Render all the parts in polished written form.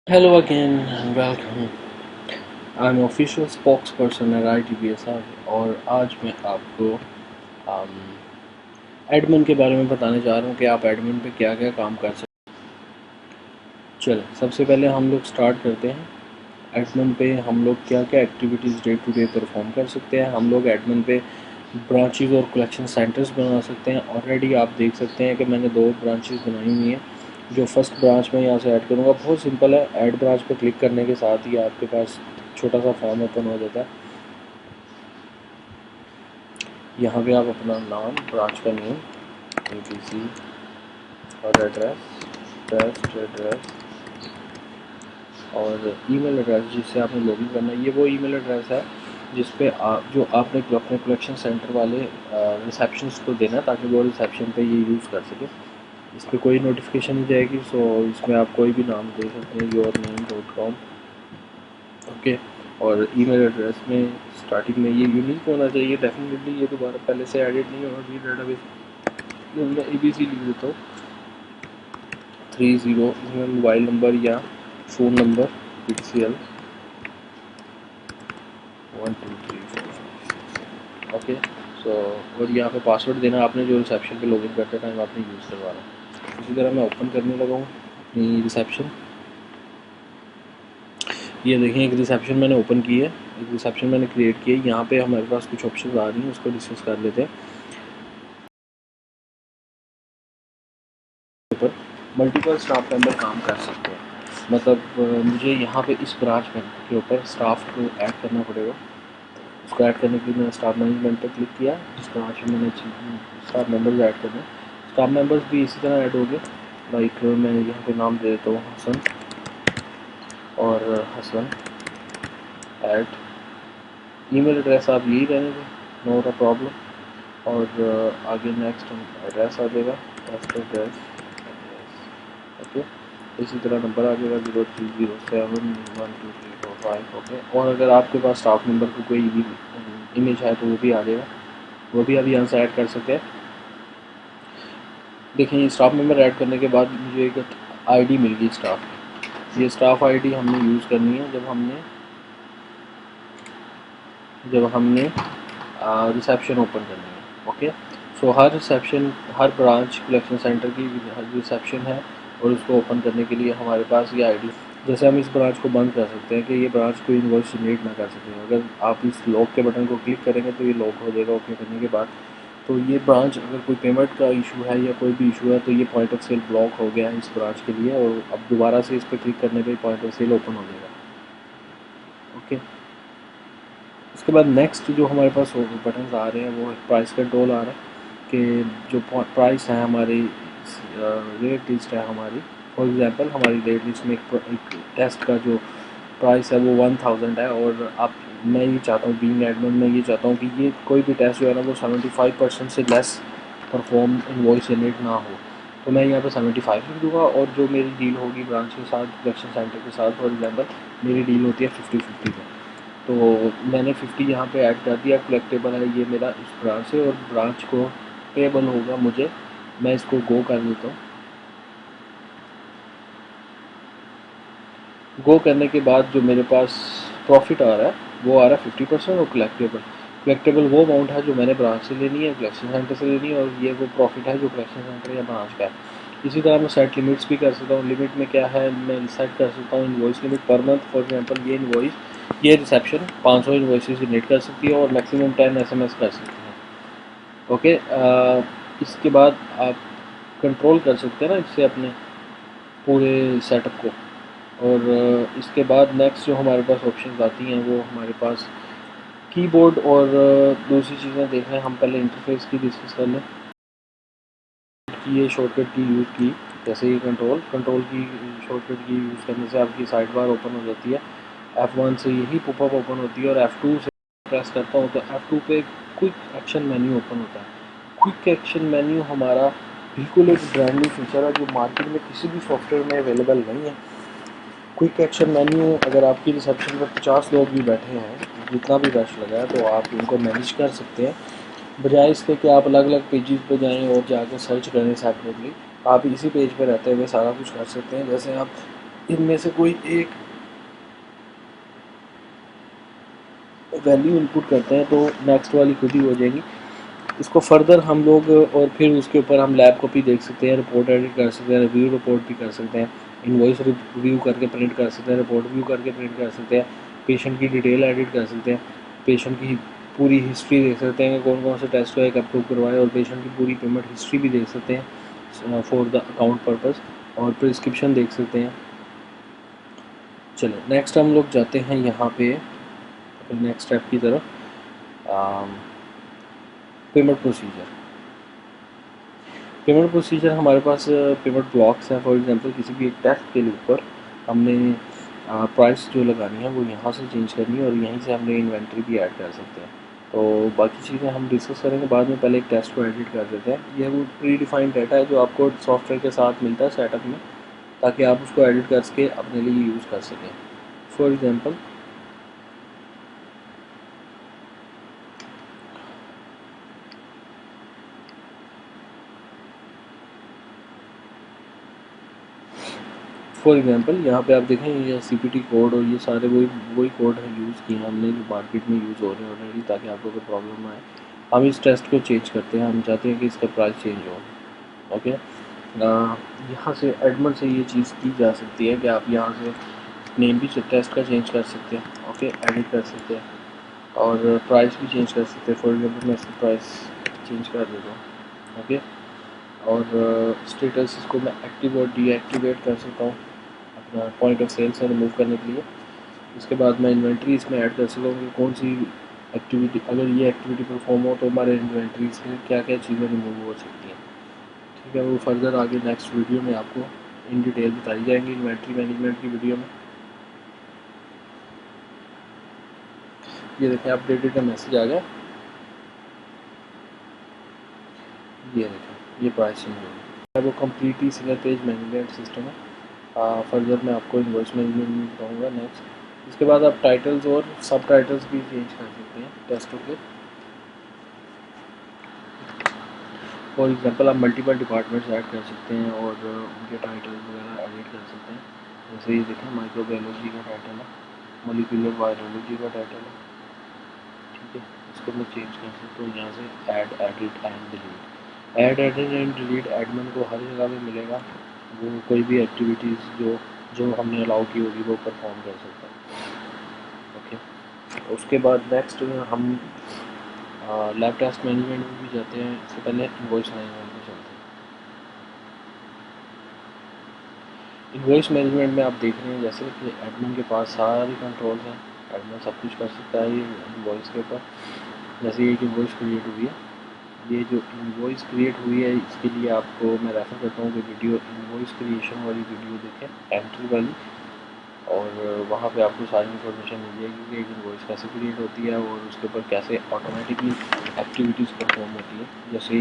Hello again and welcome. I'm official spokes person है ITBSR और आज मैं आपको एडमिन के बारे में बताने जा रहा हूँ कि आप एडमिन पे क्या क्या काम कर सकते हैं। चलो सबसे पहले हम लोग स्टार्ट करते हैं। एडमिन पे हम लोग क्या क्या activities day to day perform कर सकते हैं। हम लोग एडमिन पे ब्रांचेस और कलेक्शन सेंटर्स बना सकते हैं। ऑलरेडी आप देख सकते हैं कि मैंने 2 ब्रांचेस बनाई हुई हैं। जो फर्स्ट ब्रांच में यहाँ से ऐड करूँगा बहुत सिंपल है। ऐड ब्रांच पे क्लिक करने के साथ ही आपके पास छोटा सा फॉर्म ओपन हो जाता है। यहाँ पे आप अपना नाम, ब्रांच का नेम, ABC और एड्रेस और ईमेल एड्रेस जिससे आपने लॉगिन करना है। ये वो ईमेल एड्रेस है जिस पे आप जो आपने अपने कलेक्शन सेंटर वाले रिसेप्शनिस्ट को देना ताकि वो रिसेप्शन पे ये यूज़ कर सके। इस पर कोई नोटिफिकेशन नहीं जाएगी। सो इसमें आप कोई भी नाम दे सकते हैं, yourname.com। ओके। और ईमेल एड्रेस में स्टार्टिंग में ये यूनिक होना चाहिए डेफिनेटली। ये दोबारा पहले से एडिट नहीं होगा। ये डेटाबेस मैं ABC लिख देता हूँ 30। इसमें मोबाइल नंबर या फ़ोन नंबर PTCL 1 2 3 4 5 ओके। सो और यहाँ पे पासवर्ड देना आपने जो रिसेप्शन पे लॉगिन करते टाइम आपने यूज़ करवाना। इसी तरह मैं ओपन करने लगा हूँ अपनी रिसेप्शन। ये देखें एक रिसेप्शन मैंने ओपन की है, एक रिसेप्शन मैंने क्रिएट की है। यहाँ पे हमारे पास कुछ ऑप्शन आ रही हैं, उसको डिस्कस कर लेते हैं। पर मल्टीपल स्टाफ मेंबर काम कर सकते हैं। मतलब मुझे यहाँ पे इस ब्रांच में के ऊपर स्टाफ को ऐड करना पड़ेगा। उसको ऐड करने के लिए मैंने स्टाफ मैनेजमेंट पर क्लिक किया। जिस ब्रांच में मैंने स्टाफ मेंबर्स ऐड करने, स्टाफ मेंबर्स भी इसी तरह ऐड हो गए। लाइक मैं यहाँ पे नाम दे देता हूँ हसन और हसन ऐड। ईमेल एड्रेस आप यही रहने दें, नो प्रॉब्लम। और आगे नेक्स्ट एड्रेस आ जाएगा, एड्रेस ओके। इसी तरह नंबर आ जाएगा 03071234 ओके। और अगर आपके पास स्टाफ मेंबर को कोई भी इमेज है तो वो भी आ जाएगा, वो भी अभी यहाँ से ऐड कर सकते हैं। देखें ये स्टाफ मेंबर ऐड करने के बाद मुझे एक ID मिल गई स्टाफ। ये स्टाफ ID हमने यूज़ करनी है जब हमने रिसेप्शन ओपन करनी है। ओके। सो हर रिसेप्शन, हर ब्रांच कलेक्शन सेंटर की रिसेप्शन है और उसको ओपन करने के लिए हमारे पास ये ID। जैसे हम इस ब्रांच को बंद कर सकते हैं कि ये ब्रांच कोई इन्वॉइस जनरेट ना कर सके। अगर आप इस लॉक के बटन को क्लिक करेंगे तो ये लॉक हो जाएगा ओके करने के बाद। तो ये ब्रांच अगर कोई पेमेंट का इशू है या कोई भी इशू है तो ये पॉइंट ऑफ सेल ब्लॉक हो गया है इस ब्रांच के लिए, और अब दोबारा से इस पर क्लिक करने पे पॉइंट ऑफ सेल ओपन हो जाएगा। ओके। उसके बाद नेक्स्ट जो हमारे पास बटन आ रहे हैं वो प्राइस कंट्रोल आ रहा है कि जो प्राइस है हमारी रेट लिस्ट है हमारी। फॉर एग्जांपल हमारी रेट लिस्ट में एक टेस्ट का जो प्राइस है वो 1000 है। और आप मैं ये चाहता हूँ बीइंग एडमिन, मैं ये चाहता हूँ कि ये कोई भी टेस्ट जो है ना वो 75% से लेस परफॉर्म इनवॉइस जनरेट ना हो। तो मैं यहाँ पे 75 लिख दूँगा। और जो मेरी डील होगी ब्रांच के साथ, कलेक्शन सेंटर के साथ, फॉर एग्जांपल मेरी डील होती है 50-50 में, तो मैंने 50 यहाँ पे ऐड कर दिया। कलेक्टेबल है ये मेरा इस ब्रांच से और ब्रांच को पेबल होगा मुझे। मैं इसको गो कर देता हूँ। गो करने के बाद जो मेरे पास प्रॉफिट आ रहा है वो आ रहा है 50%। और कलेक्टेबल वो अमाउंट है जो मैंने ब्रांच से लेनी है, कलेक्शन सेंटर से लेनी है, और ये वो प्रॉफिट है जो कलेक्शन सेंटर या ब्रांच का है। इसी तरह मैं सेट लिमिट्स भी कर सकता हूँ। लिमिट में क्या है, मैं सेट कर सकता हूँ invoice limit per month. For example ये रिसेप्शन 500 इन्वॉइसेस जनरेट कर सकती है और मैक्सिमम 10 SMS कर सकती है। ओके। इसके बाद आप कंट्रोल कर सकते हैं ना इससे अपने पूरे सेटअप को। और इसके बाद नेक्स्ट जो हमारे पास ऑप्शंस आती हैं वो हमारे पास कीबोर्ड और दूसरी चीज़ें देख रहे हैं। हम पहले इंटरफेस की डिस्कस कर लें कि ये शॉर्टकट की यूज़ की, जैसे ये कंट्रोल की शॉर्टकट की यूज़ करने से आपकी साइड बार ओपन हो जाती है। F1 से यही पॉपअप ओपन होती है और F2 से प्रेस करता हूँ तो F2 पे क्विक एक्शन मेन्यू ओपन होता है। क्विक एक्शन मेन्यू हमारा बिल्कुल एक ब्रांड न्यू फीचर है जो मार्केट में किसी भी सॉफ्टवेयर में अवेलेबल नहीं है। क्विक एक्शन मेन्यू अगर आपकी रिसेप्शन पर 50 लोग भी बैठे हैं, जितना भी रश लगा है, तो आप उनको मैनेज कर सकते हैं। बजाय इसके कि आप अलग अलग पेजेस पे जाएं और जाकर सर्च करें सेपरेटली, आप इसी पेज पे रहते हुए सारा कुछ कर सकते हैं। जैसे आप इनमें से कोई एक वैल्यू इनपुट करते हैं तो नेक्स्ट वाली खुद ही हो जाएगी। इसको फर्दर हम लोग और फिर उसके ऊपर हम लैब कॉपी देख सकते हैं, रिपोर्ट एडिट कर सकते हैं, रिव्यू रिपोर्ट भी कर सकते हैं, इनवॉइस रिव्यू करके प्रिंट कर सकते हैं, रिपोर्ट व्यू करके प्रिंट कर सकते हैं, पेशेंट की डिटेल एडिट कर सकते हैं, पेशेंट की पूरी हिस्ट्री देख सकते हैं कि कौन कौन से टेस्ट हुए, कब कब करवाए, और पेशेंट की पूरी पेमेंट हिस्ट्री भी देख सकते हैं फॉर द अकाउंट पर्पज़, और प्रिस्क्रिप्शन देख सकते हैं। चलो नेक्स्ट हम लोग जाते हैं यहाँ पे नेक्स्ट स्टेप की तरफ, पेमेंट प्रोसीजर। पेमेंट प्रोसीजर हमारे पास पेमेंट ब्लॉक्स हैं। फॉर एग्जांपल किसी भी एक टेस्ट के ऊपर हमने प्राइस जो लगानी है वो यहाँ से चेंज करनी है, और यहीं से हमने इन्वेंट्री भी ऐड कर सकते हैं। तो बाकी चीज़ें हम डिस्कस करेंगे बाद में, पहले एक टेस्ट को एडिट कर देते हैं। यह वो प्री डिफाइंड डाटा है जो आपको सॉफ्टवेयर के साथ मिलता है सेटअप में, ताकि आप उसको एडिट करके अपने लिए यूज़ कर सकें। फॉर एग्ज़ाम्पल यहाँ पे आप देखें ये CPT कोड और ये सारे वही कोड है यूज़ किए हैं हमने, जो मार्केट में यूज़ हो रहे हैं ऑलरेडी, ताकि आपको कोई प्रॉब्लम ना आए। हम इस टेस्ट को चेंज करते हैं, हम चाहते हैं कि इसका प्राइस चेंज हो। ओके, यहाँ से एडमन से ये चीज़ की जा सकती है कि आप यहाँ से नेम भी टेस्ट का चेंज कर सकते हैं। ओके, एडिट कर सकते हैं और प्राइस भी चेंज कर सकते हैं। फॉर एग्जाम्पल मैं इसकी प्राइस चेंज कर देता हूँ। ओके, और स्टेटस इसको मैं एक्टिव और डीएक्टिवेट कर सकता हूँ अपना पॉइंट ऑफ सेल से रिमूव करने के लिए। इसके बाद मैं इन्वेंट्री इसमें ऐड कर सकता हूँ कि कौन सी एक्टिविटी, अगर ये एक्टिविटी परफॉर्म हो तो हमारे इन्वेंट्री से क्या क्या चीज़ें रिमूव हो सकती हैं। ठीक है, वो फर्दर आगे नेक्स्ट वीडियो में आपको इन डिटेल बताई जाएंगी इन्वेंट्री मैनेजमेंट की वीडियो में। ये देखें अपडेटेड का मैसेज आ गया, ये देखें ये प्राइस चेंज होगी। वो completely single page management system है। फर्दर मैं आपको इनवॉइस मैनेजमेंट में बताऊँगा नेक्स्ट। इसके बाद आप टाइटल्स और सब टाइटल्स भी चेंज कर सकते हैं टेस्टों के। फॉर एग्जांपल आप मल्टीपल डिपार्टमेंट्स ऐड कर सकते हैं और उनके टाइटल वगैरह एडिट कर सकते हैं। जैसे ये देखें माइक्रोबायोलॉजी का टाइटल है, मोलिकुलर वायरोलॉजी का टाइटल है। ठीक है, इसको मैं चेंज कर सकता हूँ यहाँ से add edit and delete. Add edit and delete admin को हर जगह पे मिलेगा, वो कोई भी एक्टिविटीज़ जो हमने अलाउ की होगी वो परफॉर्म कर सकता है। ओके, उसके बाद नेक्स्ट हम लैब टेस्ट मैनेजमेंट में भी जाते हैं। इससे पहले इनवॉइस मैनेजमेंट में चलते हैं। इनवॉइस मैनेजमेंट में आप देख रहे हैं जैसे कि एडमिन के पास सारी कंट्रोल्स हैं, एडमिन सब कुछ कर सकता है ये इनवॉइस के ऊपर। जैसे ये इनवॉइस क्रिएट हुई है, ये जो इनवॉइस क्रिएट हुई है इसके लिए आपको मैं रेफर करता हूँ कि वीडियो इनवॉइस क्रिएशन वाली वीडियो देखें, एंट्री वाली, और वहाँ पे आपको सारी इन्फॉर्मेशन मिल जाएगी कि एक इनवॉइस कैसे क्रिएट होती है और उसके ऊपर कैसे ऑटोमेटिकली एक्टिविटीज़ परफॉर्म होती है। जैसे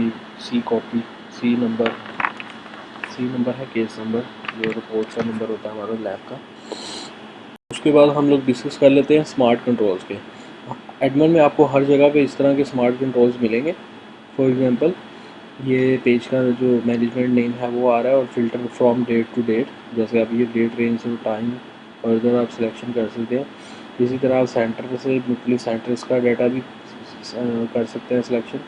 सी कॉपी, सी नंबर है केस नंबर, जो रिपोर्ट का नंबर होता है हमारा लैब का। उसके बाद हम लोग डिस्कस कर लेते हैं स्मार्ट कंट्रोल्स के। एडमिन में आपको हर जगह पे इस तरह के स्मार्ट कंट्रोल्स मिलेंगे। फॉर एग्जांपल ये पेज का जो मैनेजमेंट नेम है वो आ रहा है, और filter from date to date, जैसे आप ये डेट रेंज से टाइम फर्दर आप सिलेक्शन कर सकते हैं। इसी तरह आप सेंटर से मुख्तलिफ सेंटर्स का डाटा भी कर सकते हैं सिलेक्शन,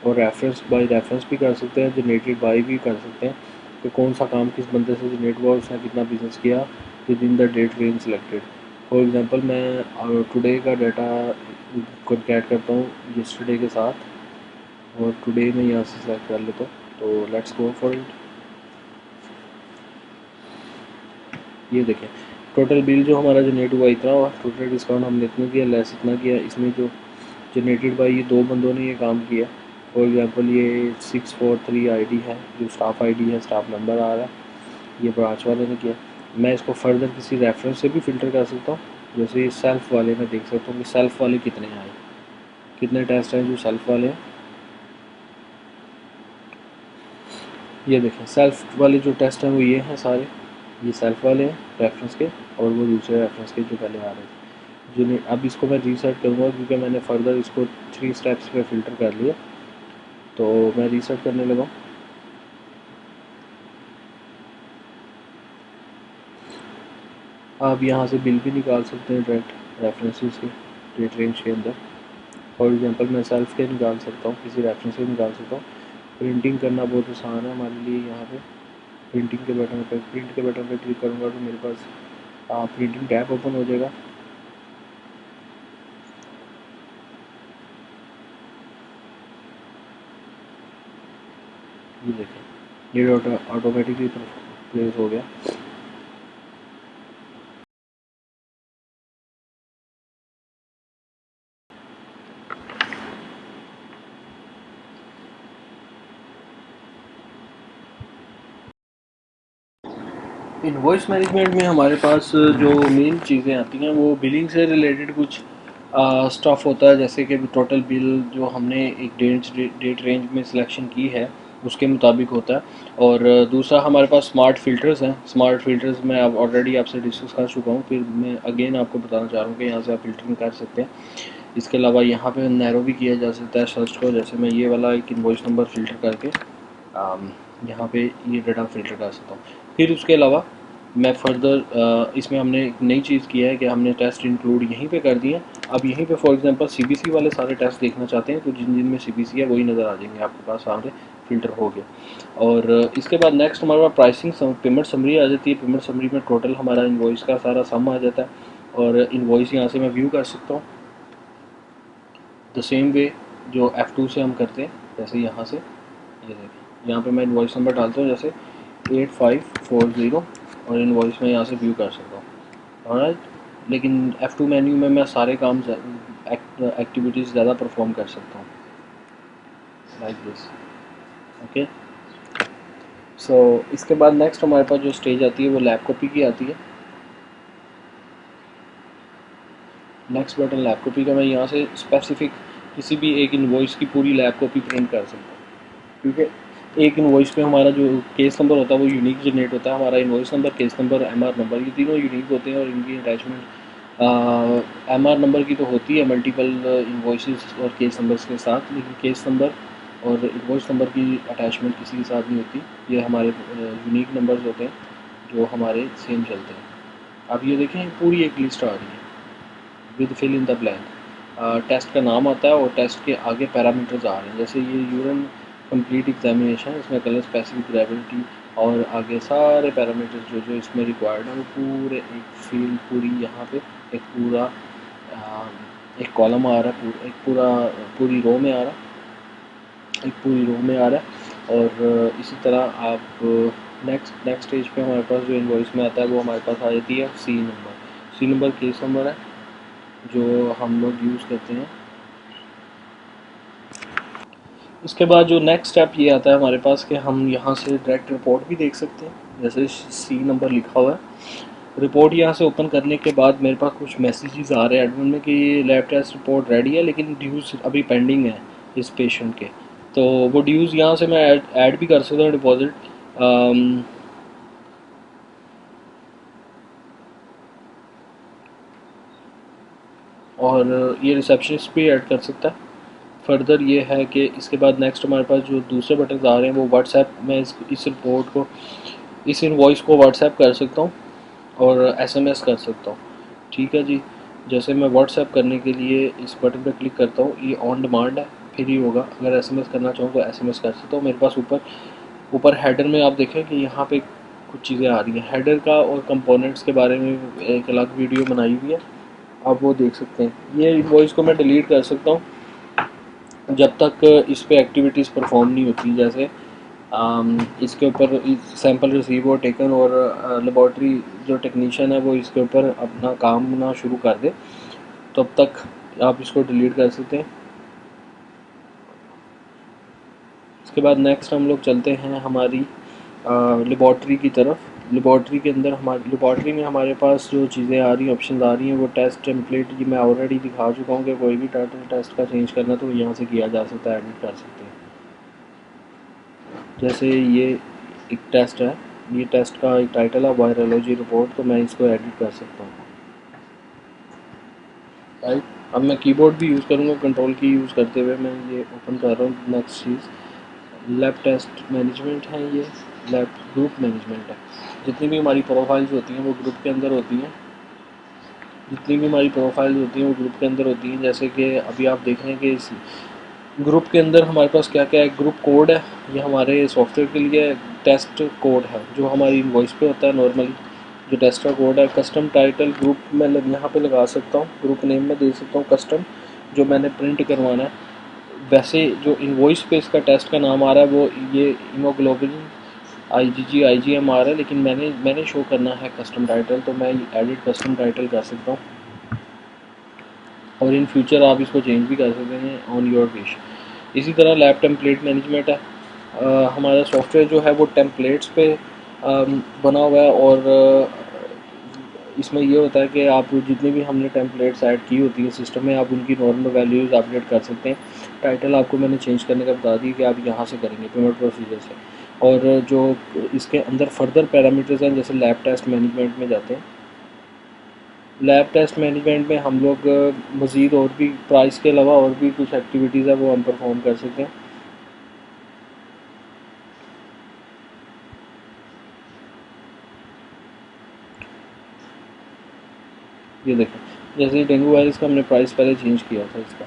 और रेफरेंस बाय रेफरेंस भी कर सकते हैं, जनरेटेड बाय भी कर सकते हैं कि कौन सा काम किस बंदे से जनरेट हुआ, उसने कितना बिजनेस किया within the date range selected. For example मैं टुडे का डाटा कॉन्कैट करता हूँ यस्टरडे के साथ, और टुडे में यहाँ से सेलेक्ट कर लेता हूँ। तो लेट्स गो फॉर इट। ये देखें टोटल बिल जो हमारा जनरेट हुआ इतना हुआ, टोटल डिस्काउंट हमने इतना किया, लेस इतना किया। इसमें जो जनरेटेड बाई ये दो बंदों ने ये काम किया। फॉर एग्जांपल ये 643 आईडी है जो स्टाफ आईडी है, स्टाफ नंबर आ रहा है, ये ब्रांच वाले ने किया। मैं इसको फर्दर किसी रेफरेंस से भी फ़िल्टर कर सकता हूँ। जैसे ये सेल्फ़ वाले में देख सकता हूँ कि सेल्फ़ वाले कितने आए, कितने टेस्ट हैं जो सेल्फ़ वाले हैं। ये देखें सेल्फ़ वाले जो टेस्ट हैं वो ये हैं सारे, ये सेल्फ़ वाले हैं रेफरेंस के, और वो दूसरे रेफरेंस के जो पहले आ रहे थे जिन्हें। अब इसको मैं रीसेट करूँगा क्योंकि मैंने फर्दर इसको 3 स्टेप्स पे फ़िल्टर कर लिया, तो मैं रीसेट करने लगा। आप यहाँ से बिल भी निकाल सकते हैं डायरेक्ट रेफरेंसेस के डेट रेंज के अंदर। फॉर एग्जांपल मैं सेल्फ के निकाल सकता हूँ, किसी रेफरेंस से निकाल सकता हूँ। प्रिंटिंग करना बहुत आसान है हमारे लिए। यहाँ पे प्रिंटिंग के बटन पर प्रिंट के बटन पर क्लिक करूँगा तो मेरे पास प्रिंटिंग टैब ओपन हो जाएगा। ये देखें, ये ऑटोमेटिकली प्लेस हो गया। इनवॉइस मैनेजमेंट में हमारे पास जो मेन चीज़ें आती हैं वो बिलिंग से रिलेटेड कुछ स्टफ़ होता है, जैसे कि टोटल बिल जो हमने एक डेट रेंज में सिलेक्शन की है उसके मुताबिक होता है। और दूसरा हमारे पास स्मार्ट फ़िल्टर्स हैं। स्मार्ट फ़िल्टर्स मैं अब ऑलरेडी आपसे डिस्कस कर चुका हूँ, फिर मैं अगेन आपको बताना चाह रहा हूँ कि यहाँ से आप फ़िल्टरिंग कर सकते हैं। इसके अलावा यहाँ पे नैरो भी किया जा सकता है सर्च को, जैसे मैं ये वाला एक इनवॉइस नंबर फ़िल्टर करके यहाँ पे ये डाटा फ़िल्टर कर सकता हूँ। फिर उसके अलावा मैं फर्दर इसमें हमने एक नई चीज़ किया है कि हमने टेस्ट इंक्लूड यहीं पे कर दिए हैं। अब यहीं पे फॉर एग्जांपल सीबीसी वाले सारे टेस्ट देखना चाहते हैं तो जिन जिन में सीबीसी है वही नज़र आ जाएंगे आपके पास, सामने फ़िल्टर हो गया। और इसके बाद नेक्स्ट हमारे पास प्राइसिंग पेमेंट समरी आ जाती है। पेमेंट समरी में टोटल हमारा इन्वॉइस का सारा सम आ जाता है और इन्वॉइस यहाँ से मैं व्यू कर सकता हूँ द सेम वे जो F2 से हम करते हैं। जैसे यहाँ से ये देखें, यहाँ पे मैं इनवॉइस नंबर डालता हूँ जैसे 8540 और इनवॉइस में यहाँ से व्यू कर सकता हूँ। ऑलराइट, लेकिन F2 मेन्यू में मैं सारे काम एक्टिविटीज़ ज़्यादा परफॉर्म कर सकता हूँ, लाइक दिस। ओके, सो इसके बाद नेक्स्ट हमारे पास जो स्टेज आती है वो लैब कॉपी की आती है। नेक्स्ट बटन लैब कॉपी का, मैं यहाँ से स्पेसिफिक किसी भी एक इनवॉइस की पूरी लैब कॉपी प्रिंट कर सकता हूँ, क्योंकि एक इनवॉइस पे हमारा जो केस नंबर होता है वो यूनिक जनरेट होता है। हमारा invoice number, case number, MR number, ये तीनों यूनिक होते हैं और इनकी अटैचमेंट एमआर नंबर की तो होती है मल्टीपल इनवॉइसेस और केस नंबर्स के साथ, लेकिन केस नंबर और इनवॉइस नंबर की अटैचमेंट किसी के साथ नहीं होती। ये हमारे यूनिक नंबर्स होते हैं जो हमारे सेम चलते हैं। अब ये देखें पूरी एक लिस्ट आ रही है with fill in the blank. Test का नाम आता है और टेस्ट के आगे पैरामीटर्स आ रहे हैं, जैसे ये यूरन कंप्लीट एग्जामिनेशन, इसमें कलर स्पेसिफिक ग्रेविटी और आगे सारे पैरामीटर्स जो जो इसमें रिक्वायर्ड है वो पूरे एक फील्ड पूरी यहाँ पे एक पूरा एक कॉलम आ रहा है, एक पूरा पूरी रो में आ रहा है, एक पूरी रो में आ रहा है। और इसी तरह आप नेक्स्ट स्टेज पे हमारे पास जो इनवॉइस में आता है वो हमारे पास आ जाती है C number. C number case number है जो हम लोग यूज़ करते हैं। इसके बाद जो नेक्स्ट स्टेप ये आता है हमारे पास कि हम यहाँ से डायरेक्ट रिपोर्ट भी देख सकते हैं, जैसे सी नंबर लिखा हुआ है। रिपोर्ट यहाँ से ओपन करने के बाद मेरे पास कुछ मैसेजेस आ रहे हैं एडमिन में कि ये लैब टेस्ट रिपोर्ट रेडी है लेकिन ड्यूज़ अभी पेंडिंग है इस पेशेंट के। तो वो ड्यूज़ यहाँ से मैं ऐड भी कर सकता हूँ डिपॉजिट, और ये रिसेप्शनिस्ट भी ऐड कर सकता है। फर्दर ये है कि इसके बाद नेक्स्ट हमारे पास जो दूसरे बटन आ रहे हैं वो व्हाट्सएप में इस रिपोर्ट को, इस इनवॉइस को व्हाट्सएप कर सकता हूँ और एसएमएस कर सकता हूँ। ठीक है जी, जैसे मैं व्हाट्सएप करने के लिए इस बटन पर क्लिक करता हूँ, ये ऑन डिमांड है फिर ही होगा। अगर एसएमएस करना चाहूँ तो एसएमएस कर सकता हूँ। मेरे पास ऊपर ऊपर हेडर में आप देखें कि यहाँ पे कुछ चीज़ें आ रही हैं। हेडर का और कंपोनेंट्स के बारे में एक अलग वीडियो बनाई हुई है, आप वो देख सकते हैं। ये इनवॉइस को मैं डिलीट कर सकता हूँ जब तक इस पे एक्टिविटीज़ परफॉर्म नहीं होती, जैसे इसके ऊपर सैंपल रिसीव और टेकन और लेबॉर्ट्री जो टेक्नीशियन है वो इसके ऊपर अपना काम ना शुरू कर दे, तब तक आप इसको डिलीट कर सकते हैं। इसके बाद नेक्स्ट हम लोग चलते हैं हमारी लेबॉर्ट्री की तरफ। लेबॉर्ट्री के अंदर हमारी लेबॉर्ट्री में हमारे पास जो चीज़ें आ रही हैं, ऑप्शन आ रही हैं, वो टेस्ट टेम्पलेट ये मैं ऑलरेडी दिखा चुका हूँ कि कोई भी टाइटल टेस्ट का चेंज करना तो यहाँ से किया जा सकता है, एडिट कर सकते हैं। जैसे ये एक टेस्ट है, ये टेस्ट का एक टाइटल है वायरोलॉजी रिपोर्ट, तो मैं इसको एडिट कर सकता हूँ। राइट, अब मैं कीबोर्ड भी यूज़ करूँगा, कंट्रोल की यूज़ करते हुए मैं ये ओपन कर रहा हूँ। नेक्स्ट चीज़ लैब टेस्ट मैनेजमेंट है, ये लैब ग्रुप मैनेजमेंट है। जितनी भी हमारी प्रोफाइल्स होती हैं वो ग्रुप के अंदर होती हैं। जितनी भी हमारी प्रोफाइल होती हैं वो ग्रुप के अंदर होती हैं। जैसे कि अभी आप देख रहे हैं कि इस ग्रुप के अंदर हमारे पास क्या क्या है। ग्रुप कोड है, ये हमारे सॉफ्टवेयर के लिए टेस्ट कोड है जो हमारी इनवॉइस पे होता है नॉर्मली, जो टेस्ट का कोड है। कस्टम टाइटल ग्रुप में यहाँ पे लगा सकता हूँ, ग्रुप नेम में दे सकता हूँ कस्टम, जो मैंने प्रिंट करवाना है। वैसे जो इनवॉइस पे इसका टेस्ट का नाम आ रहा है वो ये हीमोग्लोबिन IgG आ रहा है, लेकिन मैंने शो करना है कस्टम टाइटल, तो मैं एडिट कस्टम टाइटल कर सकता हूँ और इन फ्यूचर आप इसको चेंज भी कर सकते हैं ऑन योर विश। इसी तरह लैब टेम्पलेट मैनेजमेंट है। हमारा सॉफ्टवेयर जो है वो टेम्पलेट्स पे बना हुआ है और इसमें ये होता है कि आप जितनी भी हमने टेम्पलेट्स ऐड की होती है सिस्टम में, आप उनकी नॉर्मल वैल्यूज़ अपडेट कर सकते हैं। टाइटल आपको मैंने चेंज करने का बता दिया कि आप यहाँ से करेंगे पेमेंट प्रोसीजर से। और जो इसके अंदर फर्दर पैरामीटर्स हैं, जैसे लैब टेस्ट मैनेजमेंट में जाते हैं। लैब टेस्ट मैनेजमेंट में हम लोग मज़ीद और भी प्राइस के अलावा और भी कुछ एक्टिविटीज़ है वो हम परफॉर्म कर सकते हैं। ये देखें, जैसे डेंगू वायरस का हमने प्राइस पहले चेंज किया था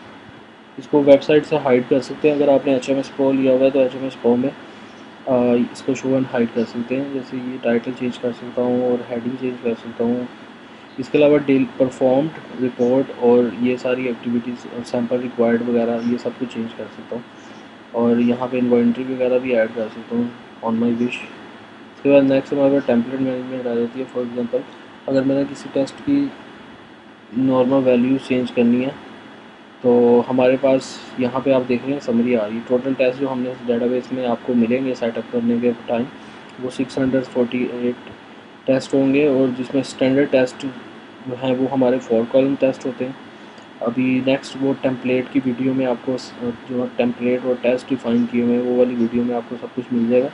इसको वेबसाइट से हाइड कर सकते हैं। अगर आपने HMS Pro लिया हुआ है तो HMS Pro में इसको शो एंड हाइड कर सकते हैं। जैसे ये टाइटल चेंज कर सकता हूँ और हेडिंग चेंज कर सकता हूँ। इसके अलावा डेल परफॉर्म्ड रिपोर्ट और ये सारी एक्टिविटीज़ और सैम्पल रिक्वायर्ड वगैरह ये सब कुछ चेंज कर सकता हूँ। और यहाँ पे इन्वेंट्री वगैरह भी ऐड कर सकता हूँ ऑन माई विश। उसके बाद नेक्स्ट हमारे पास टेम्पलेट मैनेजमेंट आ जाती है। फॉर एग्जांपल अगर मैंने किसी टेस्ट की नॉर्मल वैल्यू चेंज करनी है तो हमारे पास यहाँ पे आप देख रहे हैं समरी आ रही है। टोटल टेस्ट जो हमने डेटाबेस में आपको मिलेंगे सेटअप करने के टाइम वो 648 टेस्ट होंगे, और जिसमें स्टैंडर्ड टेस्ट जो हैं वो हमारे 4 कॉलम टेस्ट होते हैं। अभी नेक्स्ट वो टेम्पलेट की वीडियो में आपको जो टेम्पलेट और टेस्ट डिफाइन किए हुए हैं वो वाली वीडियो में आपको सब कुछ मिल जाएगा।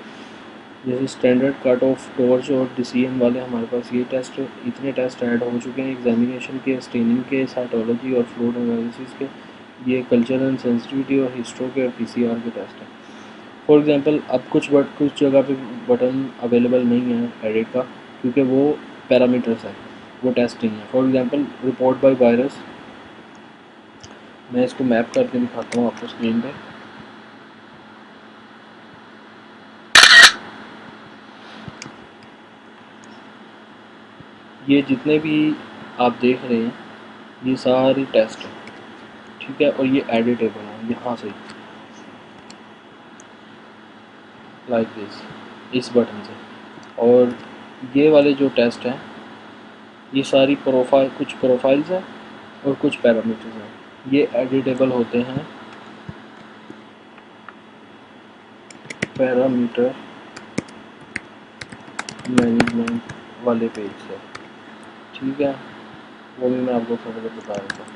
जैसे स्टैंडर्ड कट ऑफ टॉर्च और DCN वाले हमारे पास ये टेस्ट, इतने टेस्ट ऐड हो चुके हैं एग्जामिनेशन के, स्टेनिंग के, साइटोलॉजी और फ्लूइड एनालिसिस के, ये कल्चर एंड सेंसिटिविटी और हिस्ट्रो के और PCR के टेस्ट हैं। फॉर एग्जांपल अब कुछ जगह पे बटन अवेलेबल नहीं है एडिट का, क्योंकि वो पैरामीटर्स है, वो टेस्ट नहीं है। For example report by virus, मैं इसको मैप करके दिखाता हूँ आपको स्क्रीन पे। ये जितने भी आप देख रहे हैं ये सारी टेस्ट हैं, ठीक है, और ये एडिटेबल है यहाँ से लाइक दिस, इस बटन से। और ये वाले जो टेस्ट हैं ये सारी कुछ प्रोफाइल्स हैं और कुछ पैरामीटर्स हैं, ये एडिटेबल होते हैं पैरामीटर मैनेजमेंट वाले पेज से, ठीक है। वो भी मैं आपको थोड़ा सा बता देता हूँ।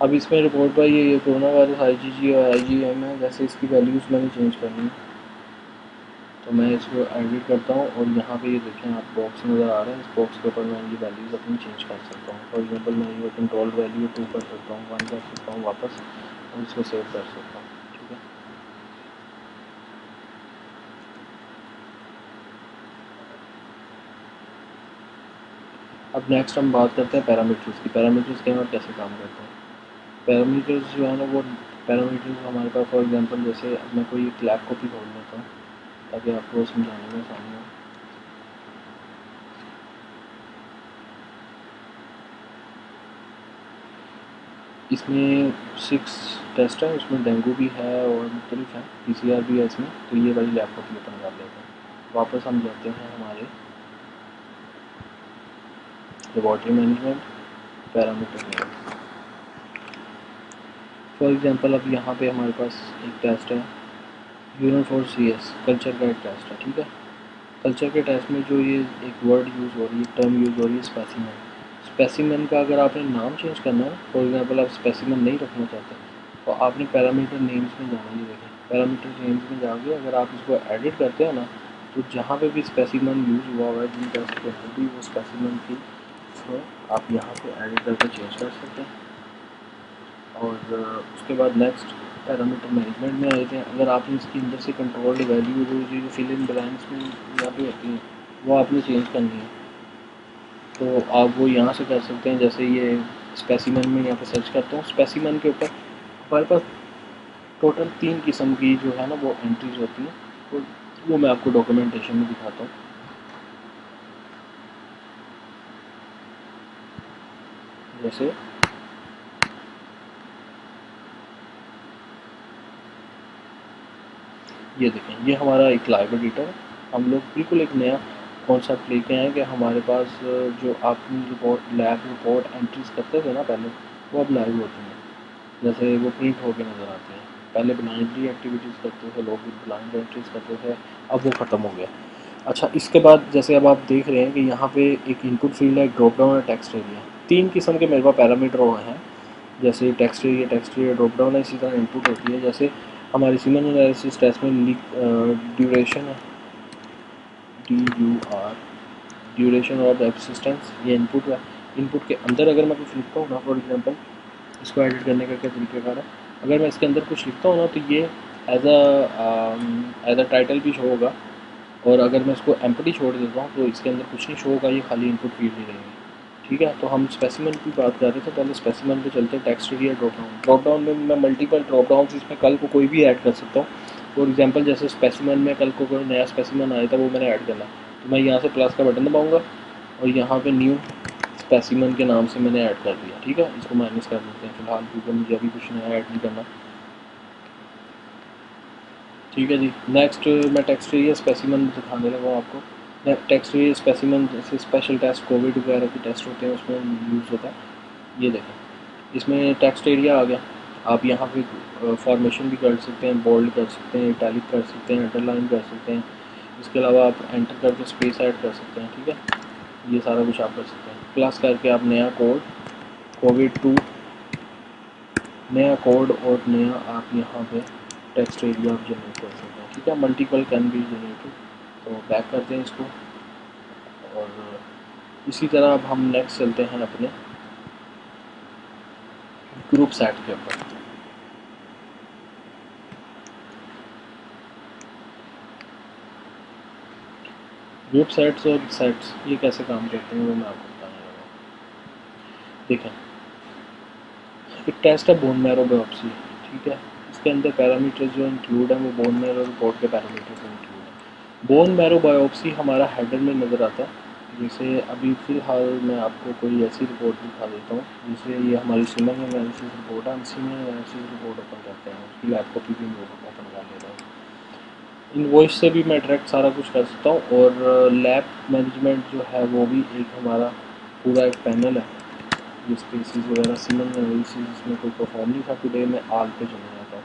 अब इसमें रिपोर्ट पर ये कोरोना वायरस IgG और IgM है, जैसे इसकी वैल्यूज़ मैंने चेंज करनी है तो मैं इसको एडिट करता हूँ और यहाँ पे ये देखें आप बॉक्स नज़र आ रहा है, इस बॉक्स के ऊपर मैं ये वैल्यूज़ अपनी चेंज कर सकता हूँ। फॉर एग्जांपल मैं ये कंट्रोल वैल्यू 2 कर सकता हूँ, 1 कर सकता हूँ वापस, और इसको सेव कर सकता हूँ, ठीक है। अब नेक्स्ट हम बात करते हैं पैरामीटर्स की। पैरामीटर्स के और कैसे काम करते हैं। पैरामीटर्स जो है ना वो पैरामीटर्स हमारे पास, फॉर एग्जांपल जैसे अब मैं कोई एक लैब कॉपी खोल लेता हूँ ताकि आपको समझाने में आसानी हो। इसमें 6 टेस्ट है, उसमें डेंगू भी है और मुख्तलिफ है, PCR भी है इसमें। तो ये वाली लैब कॉपी ओपन कर लेते हैं। वापस हम जाते हैं हमारे लेबॉर्ट्री मैनेजमेंट, पैरामीटर में। फॉर एग्जांपल अब यहाँ पे हमारे पास एक टेस्ट है यूनिट फॉर CS कल्चर का एक टेस्ट है, ठीक है। कल्चर के टेस्ट में जो ये एक वर्ड यूज़ हो रही है, टर्म यूज़ हो रही है स्पेसिमेन। स्पेसिमेन का अगर आपने नाम चेंज करना है, फॉर एग्जांपल आप स्पेसिमेन नहीं रखना चाहते तो आपने पैरामीटर नेम्स में जाना। ये देखें पैरामीटर नेम्स में जाके अगर आप इसको एडिट करते हैं ना तो जहाँ पे भी स्पेसिमेन यूज़ हुआ है जिन टेस्ट के अंदर भी वो स्पेसिमेन की थ्रो आप यहाँ पे एडिट करके चेंज कर सकते हैं। और उसके बाद नेक्स्ट पैरामीटर मैनेजमेंट में आते हैं। अगर आपने इसके अंदर से कंट्रोल्ड वैल्यू जो फिल इन ब्लैंक्स में यहाँ पे होती हैं वो आपने चेंज करनी है। तो आप वो यहाँ से कर सकते हैं। जैसे ये स्पेसिमन में यहाँ पे सर्च करता हूँ, स्पेसिमन के ऊपर हमारे पास टोटल 3 किस्म की जो है ना वो एंट्रीज होती हैं, तो वो मैं आपको डॉक्यूमेंटेशन में दिखाता हूँ। जैसे ये देखें, ये हमारा एक लाइव एडिटर है। हम लोग बिल्कुल एक नया कॉन्सेप्ट लेके आए कि हमारे पास जो आपकी रिपोर्ट लैब रिपोर्ट एंट्रीज करते थे ना पहले, वो अब लाइव होती हैं। जैसे वो प्रिंट होकर नज़र आती हैं। पहले ब्लाइंडली एक्टिविटीज़ करते थे लोग, ब्लाइंड एंट्रीज करते थे, अब वो ख़त्म हो गया। अच्छा, इसके बाद जैसे अब आप देख रहे हैं कि यहाँ पे एक इनपुट फील्ड है, एक ड्रॉप डाउन है, टेक्स्ट एरिया। 3 किस्म के मेरे पास पैरामीटर हैं। जैसे टेक्स्ट एरिया ड्रॉप डाउन है, इसी तरह इनपुट होती है। जैसे हमारी सीमन एनालिसिस टेस्ट में ड्यूरेशन है, DUR, ड्यूरेशन ऑफ एब्सिस्टेंस, ये इनपुट है। इनपुट के अंदर अगर मैं कुछ लिखता हूँ ना, फॉर एग्जांपल इसको एडिट करने का क्या तरीक़ेकार है, अगर मैं इसके अंदर कुछ लिखता हूँ ना तो ये एज अ टाइटल भी शो होगा, और अगर मैं इसको एम्प्टी छोड़ देता हूँ तो इसके अंदर कुछ नहीं शो होगा, ये खाली इनपुट फील्ड ही रहेगी। ठीक है, तो हम स्पेसिमन की बात कर रहे थे, पहले स्पेसिमन पे चलते हैं। टेक्स्ट एरिया ड्रॉप डाउन में मैं मल्टीपल ड्रॉप डाउन इसमें कल को कोई भी ऐड कर सकता हूँ। फॉर एग्जांपल जैसे स्पेसिमन में कल को कोई नया स्पेसिमन आया था, वो मैंने ऐड करना, तो मैं यहाँ से प्लस का बटन दबाऊँगा और यहाँ पे न्यू स्पेसिमन के नाम से मैंने ऐड कर दिया। ठीक है, इसको माइनस कर देते हैं फिलहाल, क्योंकि मुझे अभी कुछ नया ऐड नहीं करना। ठीक है जी, नेक्स्ट मैं टेक्स्ट एरिया स्पेसिमन दिखाने लगा हूँ आपको। टेक्स्ट एरिया स्पेसिमन जैसे स्पेशल टेस्ट कोविड वगैरह के टेस्ट होते हैं उसमें यूज़ होता है। ये देखें, इसमें टेक्स्ट एरिया आ गया। आप यहाँ पे फॉर्मेशन भी कर सकते हैं, बोल्ड कर सकते हैं, इटैलिक कर सकते हैं, अंडरलाइन कर सकते हैं। इसके अलावा आप एंटर करके स्पेस ऐड कर सकते हैं। ठीक है, ये सारा कुछ आप कर सकते हैं। प्लस करके आप नया कोड कोविड 2 नया कोड और नया आप यहाँ पे टेक्स्ट एरिया आप जनरेट कर सकते हैं। ठीक है, मल्टीपल कैन बी जनरेटेड। तो बैक करते हैं इसको, और इसी तरह अब हम नेक्स्ट चलते हैं अपने ग्रुप सेट के ऊपर। ग्रुप सेट्स और सेट्स ये कैसे काम करते हैं वो मैं आपको बताने लगा हूँ। देखें, एक टेस्ट है बोन मैरो बायोप्सी। ठीक है, इसके अंदर पैरामीटर जो इंक्लूड है वो बोन मैरो रिपोर्ट के पैरामीटर को इंक्लूड है। बोन मैरो बायोप्सी हमारा हेडर में नज़र आता है। जैसे अभी फ़िलहाल मैं आपको कोई ऐसी रिपोर्ट दिखा देता हूँ, जैसे ये हमारी सीमन एनालिसिस रिपोर्ट है। हम सीमन एनालिसिस रिपोर्ट ओपन करते हैं, उसकी लैब कॉपी भी मैं ओपन कर लेता हूँ। इनवॉइस से भी मैं डायरेक्ट सारा कुछ कर सकता हूँ, और लैब मैनेजमेंट जो है वो भी एक हमारा पूरा एक पैनल है। ये स्पेसिस वगैरह सीमन एनालिसिस इसमें कोई परफॉर्म नहीं था। टुडे मैं आल पे चले जाता हूँ।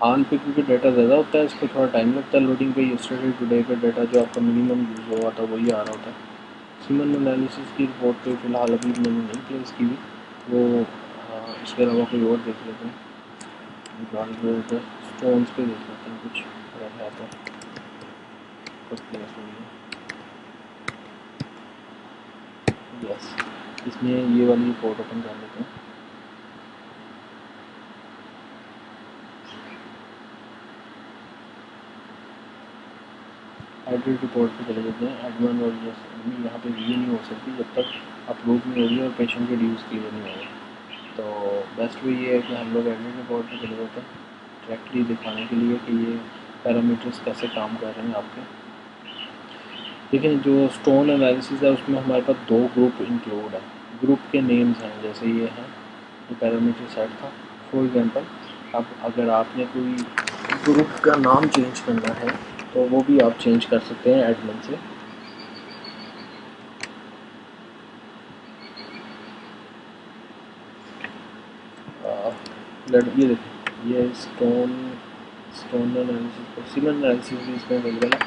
आल पे क्योंकि डाटा ज़्यादा होता है, इस पर थोड़ा टाइम लगता है लोडिंग पे। यस्टरडे टुडे का डाटा जो आपका मिनिमम यूज़ हुआ था वही आ रहा होता है। सीमन एनालिसिस की रिपोर्ट पे फ़िलहाल अभी मैंने नहीं प्लेस की हुई, वो इसके अलावा कोई और देख लेते हैं। स्टोन्स पे देख लेते हैं कुछ अगर है तो कुछ प्लेस हो गया। यस, इसमें ये वाली रिपोर्ट ओपन कर लेते हैं। एडिट रिपोर्ट पे चले जाते हैं। एडमिन और ये यहाँ पे व्यू नहीं हो सकती जब तक अप्रूव नहीं होगी और पेशेंट के ड्यूज़ क्लियर नहीं होगा। तो बेस्ट वे ये है कि हम लोग एडिट रिपोर्ट पे चले जाते हैं डायरेक्टली दिखाने के लिए कि ये पैरामीटर्स कैसे काम कर रहे हैं आपके। देखिए, जो स्टोन एनालिसिस है उसमें हमारे पास 2 ग्रुप इंक्लूड है। ग्रुप के नेम्स हैं, जैसे ये हैं, ये पैरामीटर सेट था। फॉर एग्जांपल, अब अगर आपने कोई ग्रुप का नाम चेंज करना है तो वो भी आप चेंज कर सकते हैं एडमिन से। ये देखिए, ये स्टोन एनालिसिस, सीमन एनालिसिस भी इसमें अवेलेबल है।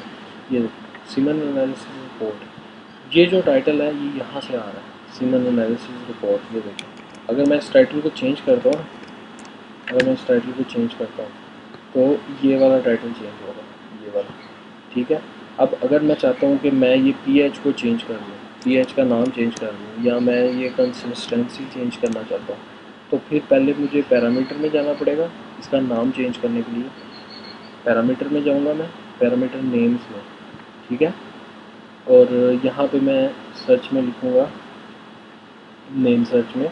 ये देखिए, सीमन एनालिसिस रिपोर्ट, ये जो टाइटल है ये यहाँ से आ रहा है, सीमन एनालिसिस रिपोर्ट। ये देखिए, अगर मैं इस टाइटल को चेंज करता हूँ, तो ये वाला टाइटल चेंज होगा, ये वाला। ठीक है, अब अगर मैं चाहता हूँ कि मैं ये PH को चेंज कर लूँ, PH का नाम चेंज कर लूँ, या मैं ये कंसिस्टेंसी चेंज करना चाहता हूँ, तो फिर पहले मुझे पैरामीटर में जाना पड़ेगा। इसका नाम चेंज करने के लिए पैरामीटर में जाऊँगा मैं, पैरामीटर नेम्स में, ठीक है। और यहाँ पे मैं सर्च में लिखूँगा, नेम सर्च में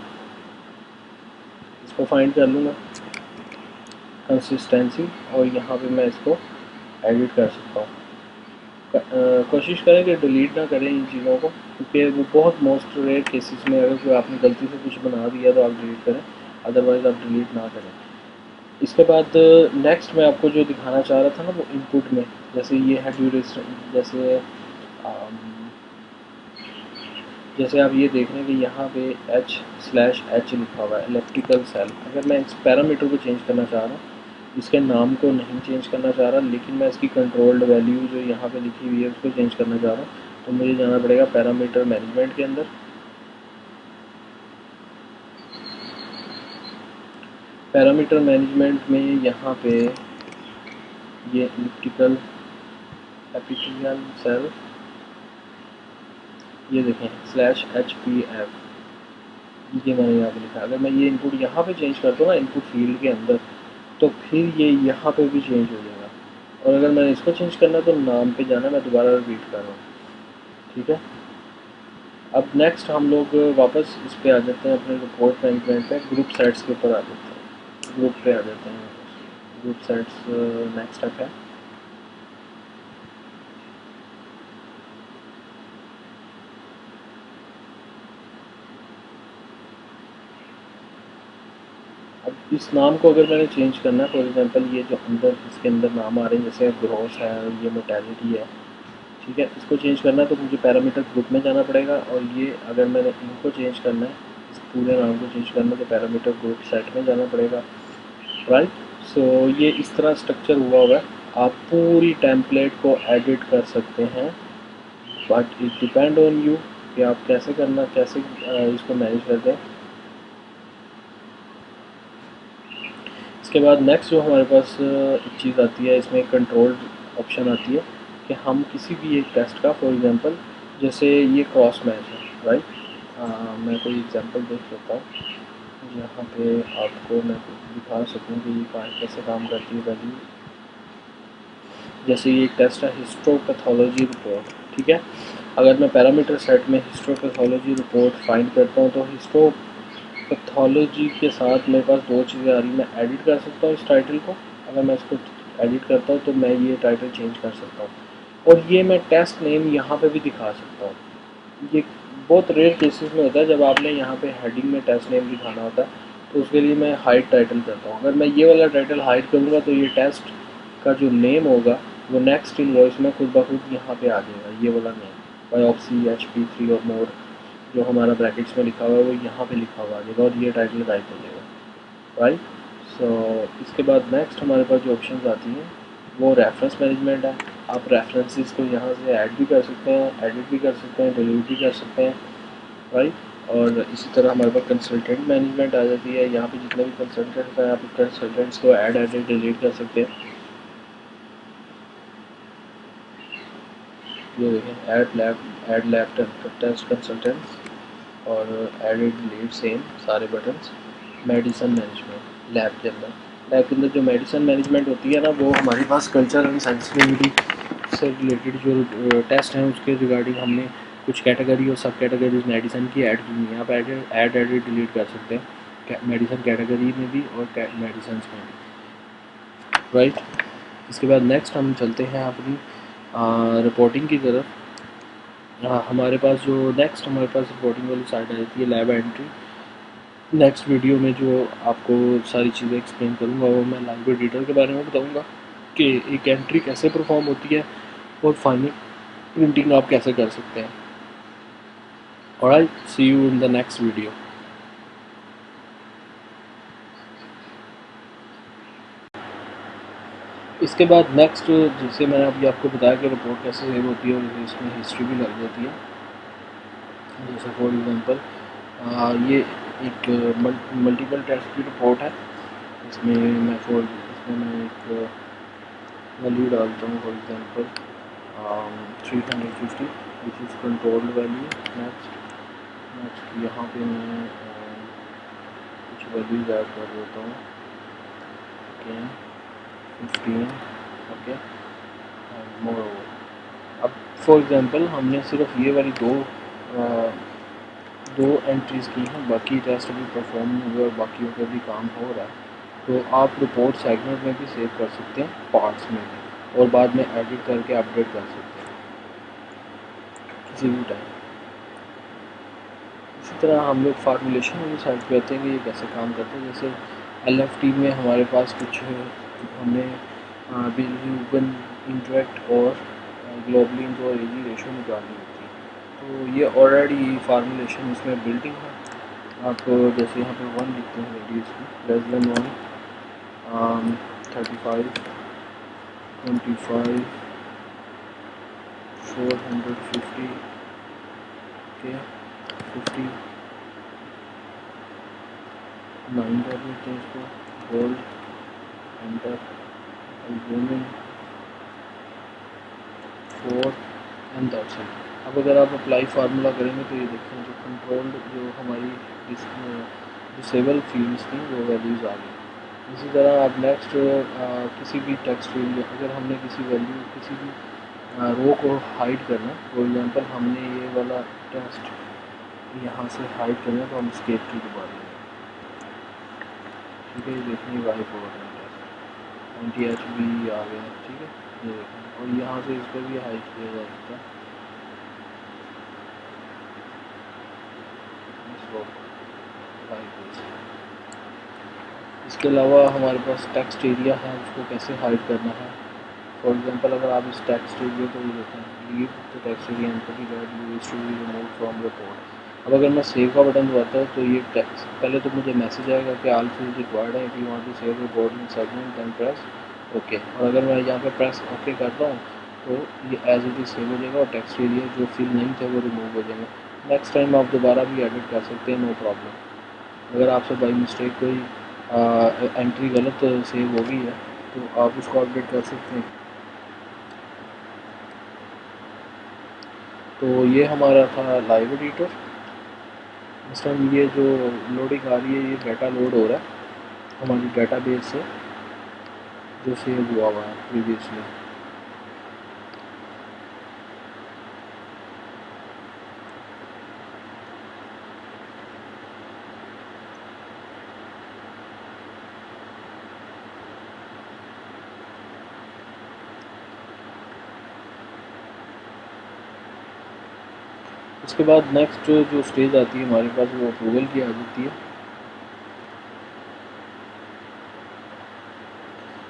इसको फाइंड कर लूँगा कंसिस्टेंसी, और यहाँ पे मैं इसको एडिट कर सकता हूँ। कोशिश करें कि डिलीट ना करें इन चीज़ों को, क्योंकि वो बहुत मोस्ट रेयर केसेस में अगर कोई आपने गलती से कुछ बना दिया तो आप डिलीट करें, अदरवाइज़ आप डिलीट ना करें। इसके बाद नेक्स्ट मैं आपको जो दिखाना चाह रहा था ना, वो इनपुट में, जैसे ये है ड्यूरेशन, जैसे आप ये देख रहे हैं कि यहाँ पे H/H लिखा हुआ है, इलेक्ट्रिकल सेल। अगर मैं इस पैरामीटर को चेंज करना चाह रहा हूँ, इसके नाम को नहीं चेंज करना चाह रहा, लेकिन मैं इसकी कंट्रोल्ड वैल्यू जो यहाँ पे लिखी हुई है उसको चेंज करना चाह रहा हूँ, तो मुझे जाना पड़ेगा पैरामीटर मैनेजमेंट के अंदर। पैरामीटर मैनेजमेंट में यहाँ पे ये इलेक्ट्रिकल एपिथेलियल सेल, ये देखें /HPF, ये मैंने यहाँ पे लिखा। अगर मैं ये इनपुट यहाँ पे चेंज करता हूँ ना, इनपुट फील्ड के अंदर, तो फिर ये यहाँ पे भी चेंज हो जाएगा। और अगर मैंने इसको चेंज करना है तो नाम पे जाना, मैं दोबारा रिपीट कर रहा हूँ, ठीक है। अब नेक्स्ट हम लोग वापस इस पे आ जाते हैं, अपने रिपोर्ट मैनेजमेंट पे, ग्रुप सेट्स के ऊपर आ जाते हैं, ग्रुप पे आ जाते हैं। ग्रुप सेट्स नेक्स्ट स्टेप है। अब इस नाम को अगर मैंने चेंज करना है, फॉर एग्जांपल ये जो अंदर इसके अंदर नाम आ रहे हैं, जैसे ग्रॉस है, ये मोर्टेलिटी है, ठीक है, इसको चेंज करना है तो मुझे पैरामीटर ग्रुप में जाना पड़ेगा। और ये अगर मैंने इनको चेंज करना है, इस पूरे नाम को चेंज करना है, तो पैरामीटर ग्रुप सेट में जाना पड़ेगा, राइट। सो ये इस तरह स्ट्रक्चर हुआ है। आप पूरी टेम्पलेट को एडिट कर सकते हैं, but it depend on you कि आप कैसे करना, कैसे इसको मैनेज करते हैं। इसके बाद नेक्स्ट जो हमारे पास एक चीज़ आती है, इसमें कंट्रोल ऑप्शन आती है कि हम किसी भी एक टेस्ट का, फॉर एग्जांपल जैसे ये क्रॉस मैच है, राइट। मैं कोई एग्जांपल देख सकता हूँ यहाँ पे आपको मैं दिखा सकूँ कि ये कैसे काम करती है वैल्यू। जैसे ये एक टेस्ट है हिस्टोपैथोलॉजी रिपोर्ट, ठीक है। अगर मैं पैरामीटर सेट में हिस्टोपैथोलॉजी रिपोर्ट फाइंड करता हूँ, तो हिस्टोपैथोलॉजी के साथ मेरे पास दो चीज़ें आ रही, मैं एडिट कर सकता हूँ इस टाइटल को। अगर मैं इसको एडिट करता हूँ तो मैं ये टाइटल चेंज कर सकता हूँ, और ये मैं टेस्ट नेम यहाँ पे भी दिखा सकता हूँ। ये बहुत रेयर केसेस में होता है जब आपने यहाँ पे हेडिंग में टेस्ट नेम दिखाना होता है, तो उसके लिए मैं हाइड टाइटल करता हूँ। अगर मैं ये वाला टाइटल हाइड करूँगा तो ये टेस्ट का जो नेम होगा वो नेक्स्ट इनवॉइस में खुद ब खुद यहाँ पे आ जाएगा, ये वाला नेम बायोप्सी HP3 और मोर जो हमारा ब्रैकेट्स में लिखा हुआ है वो यहाँ पे लिखा हुआ आ जाएगा, और ये टाइटल गायब हो जाएगा, राइट। सो इसके बाद नेक्स्ट हमारे पास जो ऑप्शंस आती हैं वो रेफरेंस मैनेजमेंट है। आप रेफरेंसेस को यहाँ से ऐड भी कर सकते हैं, एडिट भी कर सकते हैं, डिलीट भी कर सकते हैं, राइट। और इसी तरह हमारे पास कंसल्टेंट मैनेजमेंट आ जाती है। यहाँ पे जितने भी कंसल्टेंट्स हैं, आप कंसल्टेंट्स को ऐड एडिट डिलीट कर सकते हैं। ये देखें ऐड लैब टेस्ट कंसल्टेंट्स और एडिट डिलीट, सेम सारे बटन्स। मेडिसन मैनेजमेंट लैब के अंदर जो मेडिसन मैनेजमेंट होती है ना, वो हमारे पास कल्चर एंड सेंसिटिविटी से रिलेटेड जो टेस्ट हैं उसके रिगार्डिंग हमने कुछ कैटेगरी और सब कैटेगरीज मेडिसन की ऐड की हुई हैं। आप ऐड एडिट डिलीट कर सकते हैं मेडिसन कैटेगरी में भी और मेडिसन में भी, राइट। इसके बाद नेक्स्ट हम चलते हैं अपनी रिपोर्टिंग की तरफ। हमारे पास जो नेक्स्ट हमारे पास रिपोर्टिंग वाली साइड आ जाती है लैब एंट्री। नेक्स्ट वीडियो में जो आपको सारी चीज़ें एक्सप्लेन करूँगा वो मैं लाइव एडिटर के बारे में बताऊँगा कि एक एंट्री कैसे परफॉर्म होती है और फाइनल प्रिंटिंग आप कैसे कर सकते हैं। Alright, see you in the next video. इसके बाद नेक्स्ट जैसे मैंने अभी आपको बताया कि रिपोर्ट कैसे सेव होती है और इसमें हिस्ट्री भी लग जाती है। जैसे फॉर एग्जांपल ये एक मल्टीपल टेस्ट की रिपोर्ट है। इसमें मैं एक वैल्यू डालता हूँ, for example 350 which is controlled value. Next यहाँ पे मैं कुछ वैल्यूज ऐड कर देता हूँ, ओके 15, ओके। मोर ओवर, अब फॉर एग्ज़ाम्पल हमने सिर्फ ये वाली दो एंट्रीज़ की हैं, बाकी टेस्ट अभी परफॉर्म नहीं हुए और बाकियों का भी काम हो रहा है, तो आप रिपोर्ट सेगमेंट में भी सेव कर सकते हैं, पार्ट्स में भी, और बाद में एडिट करके अपडेट कर सकते हैं किसी भी टाइम। इसी तरह हम लोग फार्मूलेशन वाली साइड पे आते हैं कि ये कैसे काम करते हैं। जैसे LFT में हमारे पास कुछ हमने बिल्यूबन इंटरेक्ट और ग्लोबलिन और एजी रेशो निकालनी होती है, तो ये ऑलरेडी फार्मूलेशन इसमें बिल्डिंग है। आप जैसे यहाँ पे 1 लिखते हैं रेडियस की, लेस देन 1, 35, 25, 450 के 50, 9 कर देते हैं इसको, gold, enter, albumin 4 and that's it. अब अगर आप अप्लाई फार्मूला करेंगे तो ये देखें जो कंट्रोल्ड जो हमारी डिसेबल फील्ड्स थी वो वैल्यूज़ आ गई। इसी तरह आप नेक्स्ट किसी भी टेक्स्ट फील्ड, अगर हमने किसी वैल्यू किसी भी रो को हाइड करना, फॉर एग्जांपल हमने ये वाला टेस्ट यहाँ से हाइड करना, तो हम स्केप की दबा देंगे, ठीक है। ये देखिए वाइप हो रहा है टेस्ट, NTH भी आ गया, ठीक है, ये देखें, और यहाँ से इस पर भी हाइड किया जा सकता है। इसके अलावा हमारे पास टेक्स्ट एरिया है, उसको कैसे हाइड करना है। फॉर एग्जांपल अगर आप इस टेक्स्ट एरिया को देखें, लीव तो text area entity that used to be removed from report. अब अगर मैं सेव का बटन दबाता हूँ तो ये टेक्स्ट, पहले तो मुझे मैसेज आएगा कि ऑल फील्ड रिक्वायर्ड है, if you want to save report in segment then press okay, और अगर मैं यहाँ पे प्रेस ओके करता हूँ तो ये एज इट इज़ सेव हो जाएगा और टेक्स्ट एरिया जो फील्ड नहीं थे वो रिमूव हो जाएंगे। नेक्स्ट टाइम आप दोबारा भी एडिट कर सकते हैं, नो प्रॉब्लम। अगर आपसे बाई मिस्टेक कोई एंट्री गलत सेव हो गई है तो आप उसको अपडेट कर सकते हैं। तो ये हमारा था लाइव एडिटर। इस टाइम ये जो लोडिंग आ रही है, ये डाटा लोड हो रहा है हमारी डेटाबेस से जो सेव हुआ हुआ है प्रीवियसली। उसके बाद नेक्स्ट जो स्टेज आती है हमारे पास वो अप्रूवल की आ जाती है।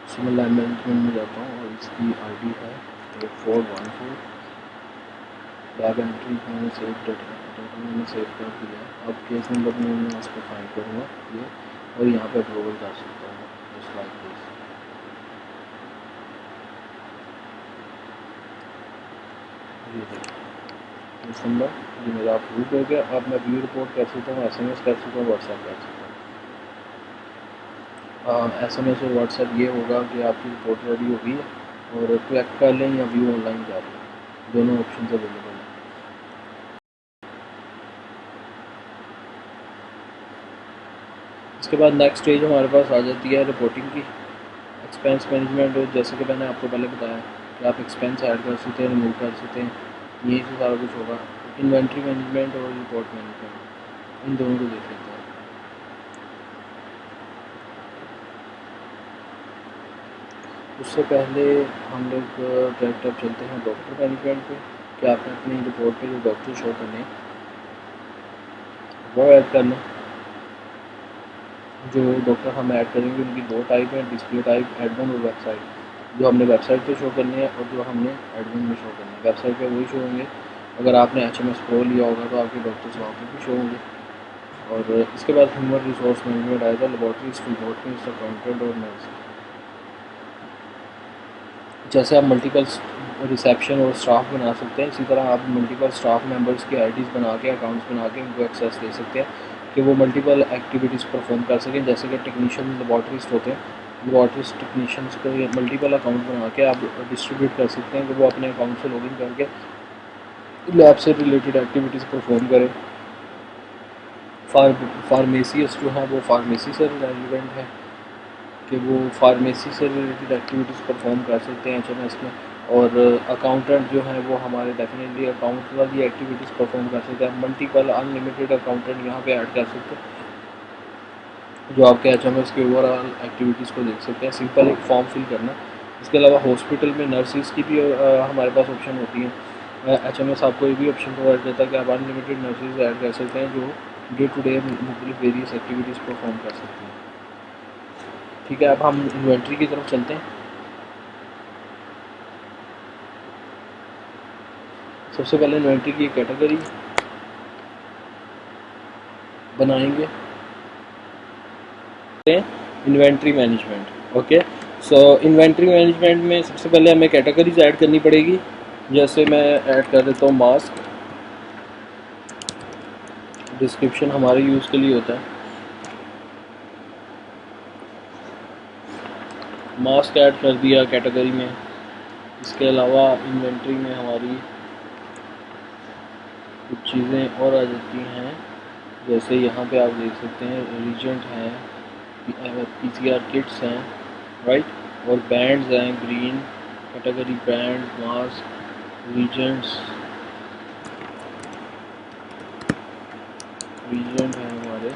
इसमें लाइन मैनेजमेंट में जाता हूँ और इसकी ID है 8414। बैग एंट्री मैंने सेव डाटा मैंने सेव कर दिया है। अब केस नंबर में मैं उसको फाइंड करूँगा ये, और यहाँ पे अप्रूवल कर सकता हूँ जस्ट लाइक दिस। ये देखिए केस नंबर ये मेरा अप्रूव हो गया। अब मैं व्यू रिपोर्ट कर सकता हूँ, SMS कर सकता हूँ, व्हाट्सएप कर सकता हूँ। SMS और व्हाट्सएप ये होगा कि आपकी रिपोर्ट रेडी हो गई है और क्लिक कर लें या व्यू ऑनलाइन कर लें, दोनों ऑप्शन अवेलेबल हैं। इसके बाद नेक्स्ट स्टेज हमारे पास आ जाती है रिपोर्टिंग की, एक्सपेंस मैनेजमेंट। जैसे कि मैंने आपको पहले बताया कि आप एक्सपेंस ऐड कर सकते हैं, रिमूव कर सकते हैं, यही से सारा कुछ होगा। इन्वेंट्री मैनेजमेंट और रिपोर्ट मैनेजमेंट, इन दोनों को देख लेते हैं। उससे पहले हम लोग डायरेक्ट चलते हैं डॉक्टर मैनेजमेंट पे कि आपने अपनी रिपोर्ट पे जो डॉक्टर शो करने वो ऐड करना। जो डॉक्टर हम ऐड करेंगे उनकी दो टाइप है, डिस्प्ले टाइप, एडमिन और वेबसाइट। जो हमने वेबसाइट पे शो करनी है और जो हमने एडमिन में शो करनी है। वेबसाइट पे वही शो होंगे, अगर आपने HMS प्रो लिया होगा तो आपके डॉक्टर्स वहाँ पर भी शो होंगे। और इसके बाद ह्यूमन रिसोर्स मैनेजमेंट आएगा, लेबॉर्ट्रीज, फिलबॉर्ट्रीज, अकाउंटेंट और नर्स। जैसे आप मल्टीपल रिसेप्शन और स्टाफ बना सकते हैं, इसी तरह आप मल्टीपल स्टाफ मेंबर्स के IDs बना के, अकाउंट्स बना के उनको एक्सेस दे सकते हैं कि वो मल्टीपल एक्टिविटीज़ परफॉर्म कर सकें। जैसे कि टेक्नीशियन लेबॉर्ट्रिस्ट होते हैं, लेबॉर्ट्रिस्ट टेक्नीशियंस को मल्टीपल अकाउंट बना के आप डिस्ट्रीब्यूट कर सकते हैं कि वो अपने अकाउंट से लॉगिन करके लैब से रिलेटेड एक्टिविटीज़ परफॉर्म करें। फार्मेसिस्ट जो है वो फार्मेसी से रिलेवेंट है कि वो फार्मेसी से रिलेटेड एक्टिविटीज़ परफॉर्म कर सकते हैं HMS में। और अकाउंटेंट जो है वो हमारे डेफिनेटली अकाउंट वाली एक्टिविटीज़ परफॉर्म कर सकते हैं। मल्टीपल अनलिमिटेड अकाउंटेंट यहाँ पे ऐड कर सकते हैं जो आपके एच के ओवरऑल एक्टिविटीज़ को देख सकते हैं। सिंपल एक फॉर्म फिल करना। इसके अलावा हॉस्पिटल में नर्सिस की भी हमारे पास ऑप्शन होती है। एच आपको ये भी ऑप्शन प्रोवाइड करता है कि आप अनलिमिटेड नर्सिस ऐड कर सकते हैं जो डे टू डे मुख्तलिफ वेरियस एक्टिविटीज़ परफॉर्म कर सकते हैं। ठीक है, अब हम इन्वेंट्री की तरफ चलते हैं। सबसे पहले इन्वेंट्री की कैटेगरी बनाएंगे, इन्वेंट्री मैनेजमेंट। ओके, सो इन्वेंट्री मैनेजमेंट में सबसे पहले हमें कैटेगरीज ऐड करनी पड़ेगी। जैसे मैं ऐड कर देता हूँ मास्क, डिस्क्रिप्शन हमारे यूज़ के लिए होता है। मास्क ऐड कर दिया कैटेगरी में। इसके अलावा इन्वेंट्री में हमारी कुछ चीज़ें और आ जाती हैं, जैसे यहाँ पे आप देख सकते हैं रीजेंट हैं, PCR किट्स हैं, राइट, और बैंड्स हैं, green category band, mask, reagents, reagent हैं हमारे।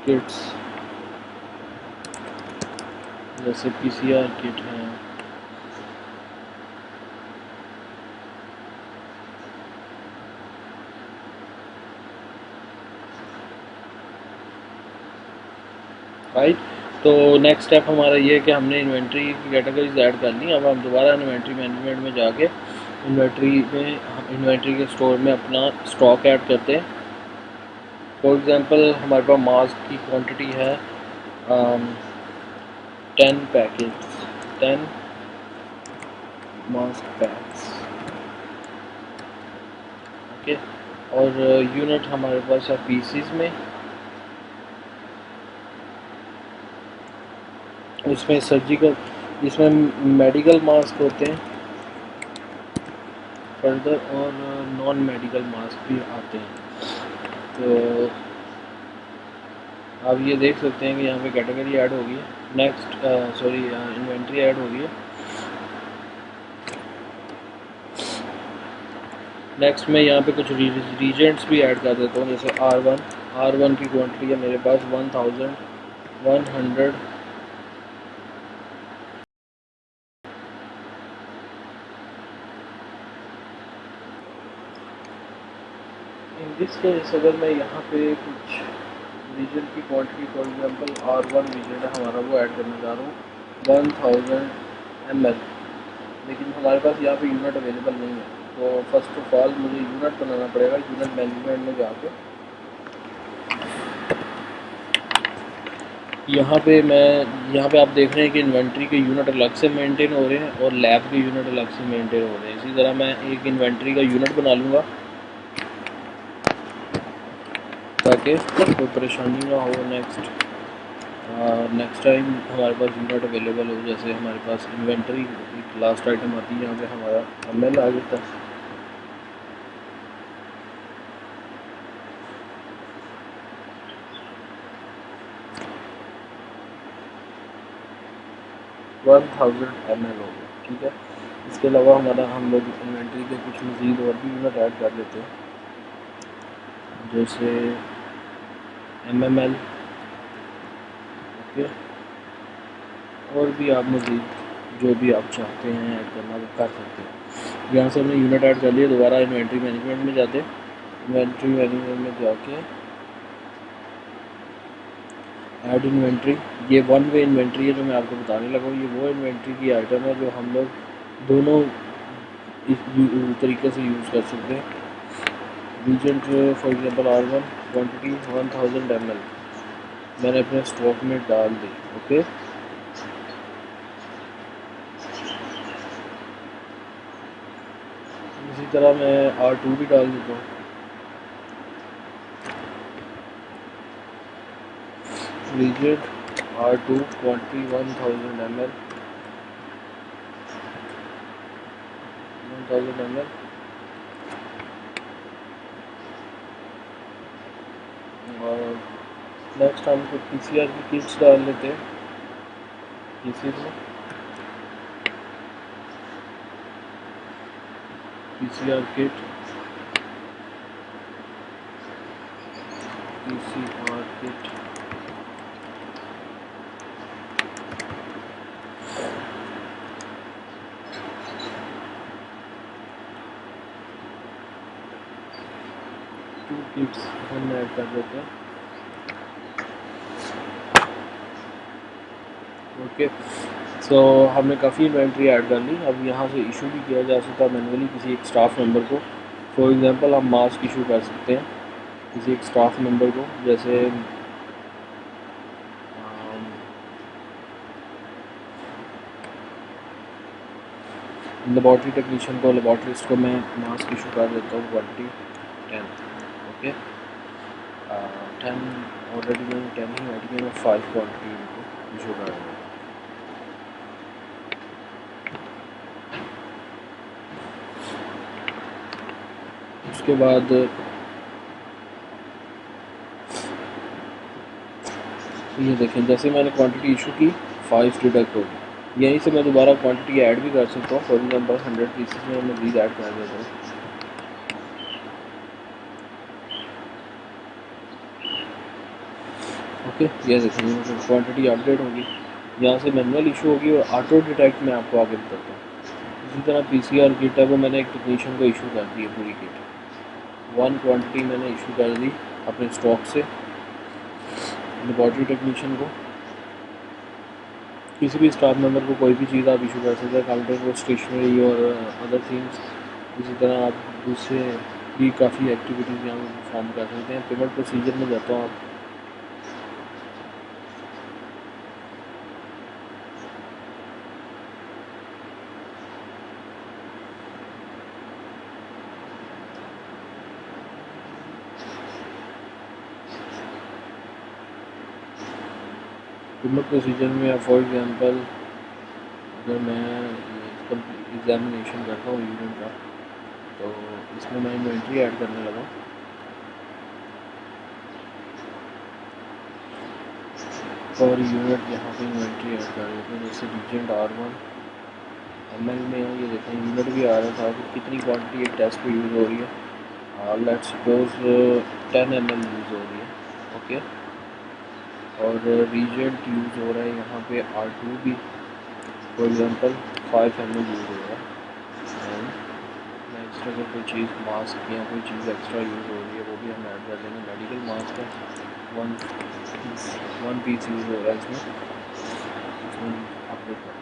किट्स जैसे PCR किट हैं, राइट। तो नेक्स्ट स्टेप हमारा ये है कि हमने इन्वेंट्री की कैटेगरीज ऐड कर ली। अब हम दोबारा इन्वेंट्री मैनेजमेंट में जाके इन्वेंट्री के स्टोर में अपना स्टॉक ऐड करते हैं। फॉर एग्ज़ाम्पल हमारे पास मास्क की क्वांटिटी है 10 पैकेट्स, 10 मास्क पैक्स। ओके, और यूनिट हमारे पास है पीसीज में। इसमें सर्जिकल, इसमें मेडिकल मास्क होते हैं फर्दर, और नॉन मेडिकल मास्क भी आते हैं। तो आप ये देख सकते हैं कि यहाँ पे कैटेगरी ऐड होगी है, नेक्स्ट इन्वेंट्री ऐड होगी है। नेक्स्ट मैं यहाँ पे कुछ रीजेंट्स भी ऐड कर देता हूँ, जैसे R1 की क्वांटिटी है मेरे पास 1100। इन दिस केस अगर मैं यहाँ पे कुछ रीजन की quantity, for example R1 reason है हमारा, वो ऐड करने जा रहा हूँ 1000 ml, लेकिन हमारे पास यहाँ पे यूनिट अवेलेबल नहीं है। तो फर्स्ट ऑफ ऑल मुझे यूनिट बनाना पड़ेगा। यूनिट मैनेजमेंट में जाके यहाँ पे आप देख रहे हैं कि इन्वेंट्री के यूनिट अलग से मेंटेन हो रहे हैं और लैब के यूनिट अलग से मेंटेन हो रहे हैं। इसी तरह मैं एक इन्वेंट्री का यूनिट बना लूँगा ताकि कोई परेशानी ना हो। नेक्स्ट टाइम हमारे पास यूनिट अवेलेबल हो। जैसे हमारे पास इन्वेंट्री एक लास्ट आइटम आती है, यहाँ पे हमारा ML आ जाता है। $1000 ml हो गया, ठीक है। इसके अलावा हम लोग इन्वेंट्री के कुछ मज़ीद और भी यूनिट ऐड कर लेते हैं, जैसे MML। ओके, और भी आप मज़ीद जो भी आप चाहते हैं ऐड करना वो कर सकते हैं। यहाँ से हमने यूनिट ऐड कर लिया। दोबारा इन्वेंट्री मैनेजमेंट में जाते हैं। इन्वेंट्री मैनेजमेंट में जाके ऐड इन्वेंट्री, ये वन वे इन्वेंट्री है जो मैं आपको बताने लगा हूँ। ये वो इन्वेंट्री की आइटम है जो हम लोग दोनों इस तरीके से यूज़ कर सकते हैं। Reagent for example R1 quantity 1000 ml मैंने अपने स्टॉक में डाल दी। ओके, इसी तरह मैं R2 भी डाल देता हूँ। Reagent R2 quantity 1000 ml, 1000 ml। और नेक्स्ट हम कुछ पीसीआर की किट्स डाल लेते हैं पीसीज में। PCR kit, PCR kit, two kits हम ऐड कर देते हैं। ओके, सो हमने काफ़ी इन्वेंट्री ऐड कर ली। अब यहाँ से इशू भी किया जा सकता है मैनुअली किसी एक स्टाफ मेंबर को। फॉर एग्जांपल हम मास्क इशू कर सकते हैं किसी एक स्टाफ मेंबर को, जैसे लेबॉर्ट्री टेक्नीशियन को, लेबॉर्ट्रिस्ट को मैं मास्क इशू कर देता हूँ क्वान्टिटी 10। ओके, 10 ऑलरेडी मैंने 10 ही ऐड किया, मैं 5 क्वान्टिटी इनको इशू कर दूँगा। उसके बाद ये देखें, जैसे मैंने क्वांटिटी इशू की 5 डिडक्ट होगी। यहीं से मैं दोबारा क्वांटिटी ऐड भी कर सकता हूँ। फॉर एग्जाम्पल 100 पीसेस में मैं थीज ऐड कर देता हूँ। ओके, ये देखें मतलब क्वांटिटी अपडेट होगी। यहाँ से मैनुअल इशू होगी और ऑटो डिटेक्ट मैं आपको आगे बताता हूँ। इसी तरह पीसीआर किट है, वो मैंने एक टेक्नीशियन को इशू कर दी है पूरी किट। 1 क्वांटिटी मैंने इशू कर दी अपने स्टॉक से लेबॉर्ट्री टेक्नीशियन को। किसी भी स्टाफ मेंबर को कोई भी चीज़ आप इशू कर सकते हैं, काउंटर को, स्टेशनरी और अदर थिंग्स। इसी तरह आप दूसरे भी काफ़ी एक्टिविटीज़ यहाँ पर परफॉर्म कर सकते हैं। पेमेंट प्रोसीजर में जाता हूँ आप। पेमेंट प्रोसीजर में फॉर एग्जांपल अगर मैं एग्जामिनेशन करता हूँ यूनिट का, तो इसमें मैं इन्वेंट्री ऐड करने लगा। और यूनिट यहाँ पे इन्वेंट्री ऐड कर देते हैं, जैसे रीजेंट R1 ML में है। ये देखें यूनिट भी आ रहा था कि कितनी क्वांटिटी एक टेस्ट पे यूज़ हो रही है। लेट्स सपोज 10 ml यूज़ हो रही है। ओके, और रीजेंट यूज़ हो रहा है यहाँ पे R2 भी फॉर एग्जांपल 5 ml यूज़ हो रहा है। एंड नेक्स्ट अगर कोई चीज़ मास्क या कोई चीज़ एक्स्ट्रा यूज़ हो रही है वो भी हम ऐड कर देंगे। मेडिकल मास्क है, वन पीस यूज़ हो रहा है इसमें अपडेट कर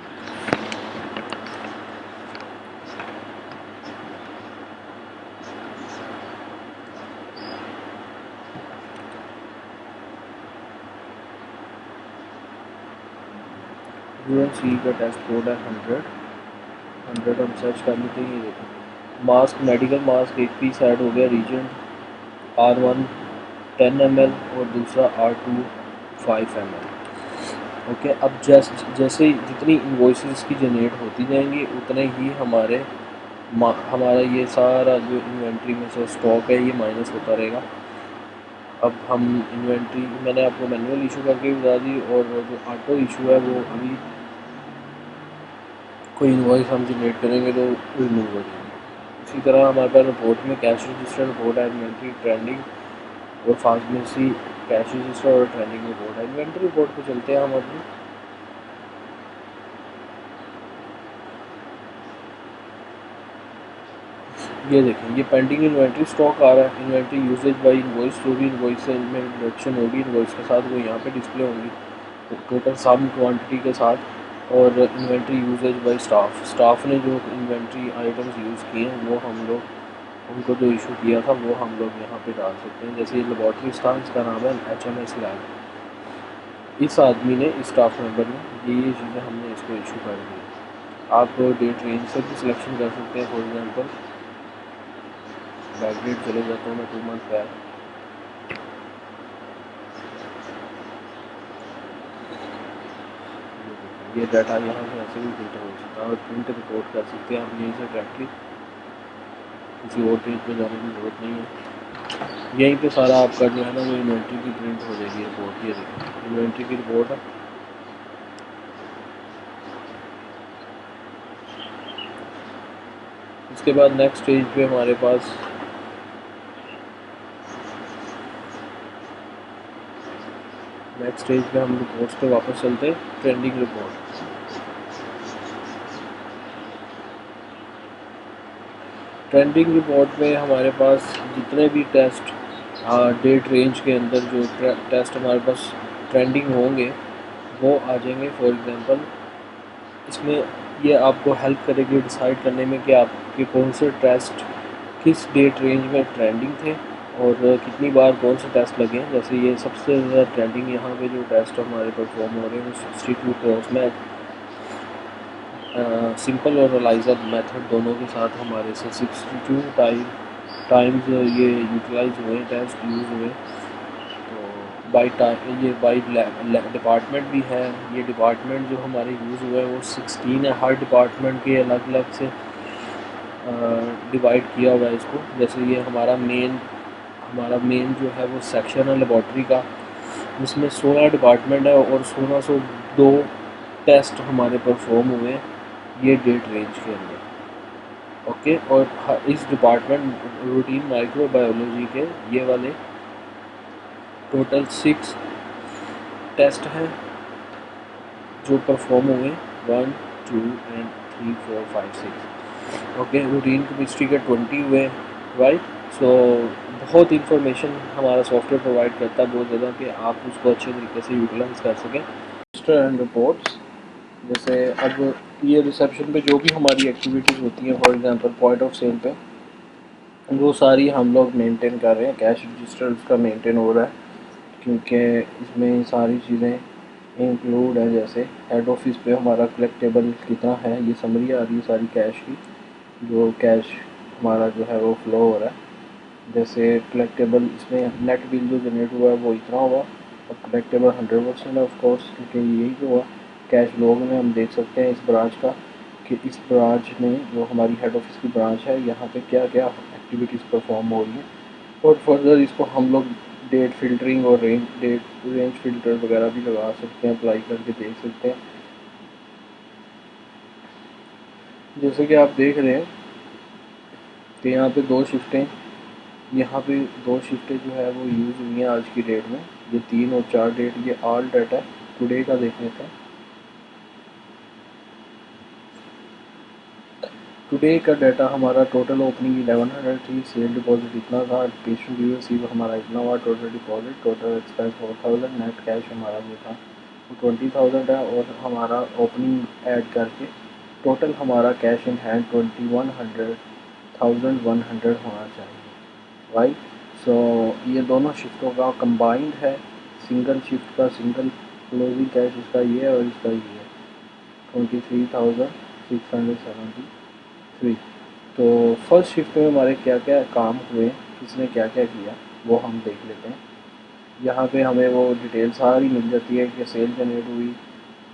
सी का टेस्ट कोड है 100 हम सर्च कर लेते हैं। ये देखो मास्क, मेडिकल मास्क एक पीस ऐड हो गया। रीजेंट R1 10 ml और दूसरा R2 5 ml। ओके, अब जैसे जितनी इन्वॉइसेस की जनरेट होती जाएंगी उतने ही हमारा ये सारा जो इन्वेंट्री में से स्टॉक है ये माइनस होता रहेगा। अब हम इन्वेंट्री मैंने आपको मैनुअल इशू करके बता दी, और जो ऑटो इशू है वो अभी कोई इन्वॉइस हम जनरेट करेंगे तो रिमूव हो जाएगी। इसी तरह हमारे पास रिपोर्ट में कैश रजिस्टर रिपोर्ट है, इन्वेंट्री ट्रेंडिंग और फार्मेसी कैश रजिस्टर और ट्रेंडिंग रिपोर्ट है। इन्वेंट्री रिपोर्ट पे चलते हैं हम अपनी। ये देखें ये पेंडिंग इन्वेंट्री स्टॉक आ रहा है। इन्वेंट्री यूजेज बाई इन्वॉइस, जो भी इन्वॉइस में रिडक्शन होगी इन्वॉइस के साथ वो यहाँ पे डिस्प्ले होंगी टोटल सम क्वांटिटी के साथ। और इन्वेंट्री यूजेज बाई स्टाफ ने जो इन्वेंट्री आइटम्स यूज़ किए हैं वो हम लोग उनको जो इशू किया था वो हम लोग यहाँ पे डाल सकते हैं। जैसे ये लेबॉर्ट्री स्टाफ, इसका नाम है HMS लैब। इस आदमी ने, इस स्टाफ मेंबर ने ये चीज़ें हमने इसको इशू कर दी। आप डेट रेंज से भी सिलेक्शन कर सकते हैं। फॉर एग्जांपल बैक डेट चले जाता हूँ मैं 2 मंथ बैक। ये डाटा यहाँ से ऐसे भी फिल्टर हो सकता है और प्रिंट रिपोर्ट कर सकते हैं आप यहीं से डायरेक्टली, किसी और पेज पे जाने की ज़रूरत नहीं है। यहीं पे सारा आपका जो है ना वो इन्वेंट्री की प्रिंट हो जाएगी रिपोर्ट। ये देखिए इन्वेंट्री की रिपोर्ट है। इसके बाद नेक्स्ट स्टेज पे हमारे पास नेक्स्ट स्टेज पे हम रिपोर्ट्स पे वापस चलते हैं। Trending report. ट्रेंडिंग रिपोर्ट में हमारे पास जितने भी टेस्ट डेट रेंज के अंदर जो टेस्ट हमारे पास ट्रेंडिंग होंगे वो आ जाएंगे। फॉर एग्जांपल इसमें ये आपको हेल्प करेगी डिसाइड करने में कि आपके कौन से टेस्ट किस डेट रेंज में ट्रेंडिंग थे और कितनी बार कौन से टेस्ट लगे हैं। जैसे ये सबसे ज़्यादा ट्रेंडिंग यहाँ पे जो टेस्ट हमारे परफॉर्म हो रहे हैं वो 62 क्रॉस मैच सिंपल और एलाइजा मेथड दोनों के साथ हमारे से 62 टाइम्स ये यूटिलाइज हुए टेस्ट यूज़ हुए। तो बाई टाइम ये बाई डिपार्टमेंट भी है। ये डिपार्टमेंट जो हमारे यूज़ हुए हैं वो 16 है। हर डिपार्टमेंट के अलग अलग से डिवाइड किया हुआ है इसको। जैसे ये हमारा मेन जो है वो सेक्शन है लेबॉर्ट्री का, जिसमें 16 डिपार्टमेंट है और 1602 टेस्ट हमारे परफॉर्म हुए हैं ये डेट रेंज के अंदर। ओके, और इस डिपार्टमेंट रूटीन माइक्रोबायोलॉजी के ये वाले टोटल 6 टेस्ट हैं जो परफॉर्म हुए 1 2 एंड 3 4 5 6। ओके, रूटीन केमिस्ट्री के 20 हुए राइट। सो बहुत इंफॉर्मेशन हमारा सॉफ्टवेयर प्रोवाइड करता है बहुत ज़्यादा कि आप उसको अच्छे तरीके से यूटिलाइज कर सकें। रजिस्टर एंड रिपोर्ट्स, जैसे अब ये रिसेप्शन पे जो भी हमारी एक्टिविटीज़ होती हैं for example point of sale पे वो सारी हम लोग मेंटेन कर रहे हैं। कैश रजिस्टर उसका मेंटेन हो रहा है क्योंकि इसमें सारी चीज़ें इंक्लूड है। जैसे हेड ऑफिस पे हमारा कलेक्टेबल कितना है ये समरी आ रही है सारी कैश की, जो कैश हमारा जो है वो फ्लो हो रहा है। जैसे कलेक्टेबल इसमें नेट बिल जो जनरेट हुआ है वो इतना हुआ और कलेक्टेबल 100% है ऑफकोर्स क्योंकि यही जो हुआ। कैश लॉग में हम देख सकते हैं इस ब्रांच का कि इस ब्रांच में जो हमारी हेड ऑफिस की ब्रांच है यहाँ पे क्या क्या एक्टिविटीज़ परफॉर्म हो रही है। और फर्दर इसको हम लोग डेट फिल्टरिंग और रेंज फिल्टर वगैरह भी लगा सकते हैं, अप्लाई करके देख सकते हैं। जैसे कि आप देख रहे हैं कि यहाँ पे 2 शिफ्टें यहाँ पे 2 शिफ्टें जो है वो यूज़ हुई हैं आज की डेट में। ये 3 और 4 डेट ये ऑल डाटा टुडे का देख लेते हैं। टुडे का डाटा हमारा टोटल ओपनिंग 1100 थी, सेल डिपॉजिट इतना था, पेशेंट ड्यू रिसीव हमारा इतना हुआ, total deposit total expense 4000, net cash हमारा जो था वो 20,000 है और हमारा ओपनिंग ऐड करके टोटल हमारा कैश इन हैंड 2100 होना चाहिए राइट। सो ये दोनों शिफ्टों का कंबाइंड है। सिंगल शिफ्ट का सिंगल क्लोजिंग कैश इसका ये है और इसका ये है 23,673। तो फर्स्ट शिफ्ट में हमारे क्या क्या काम हुए, किसने क्या क्या किया वो हम देख लेते हैं। यहाँ पे हमें वो डिटेल सारी मिल जाती है कि सेल जनरेट हुई।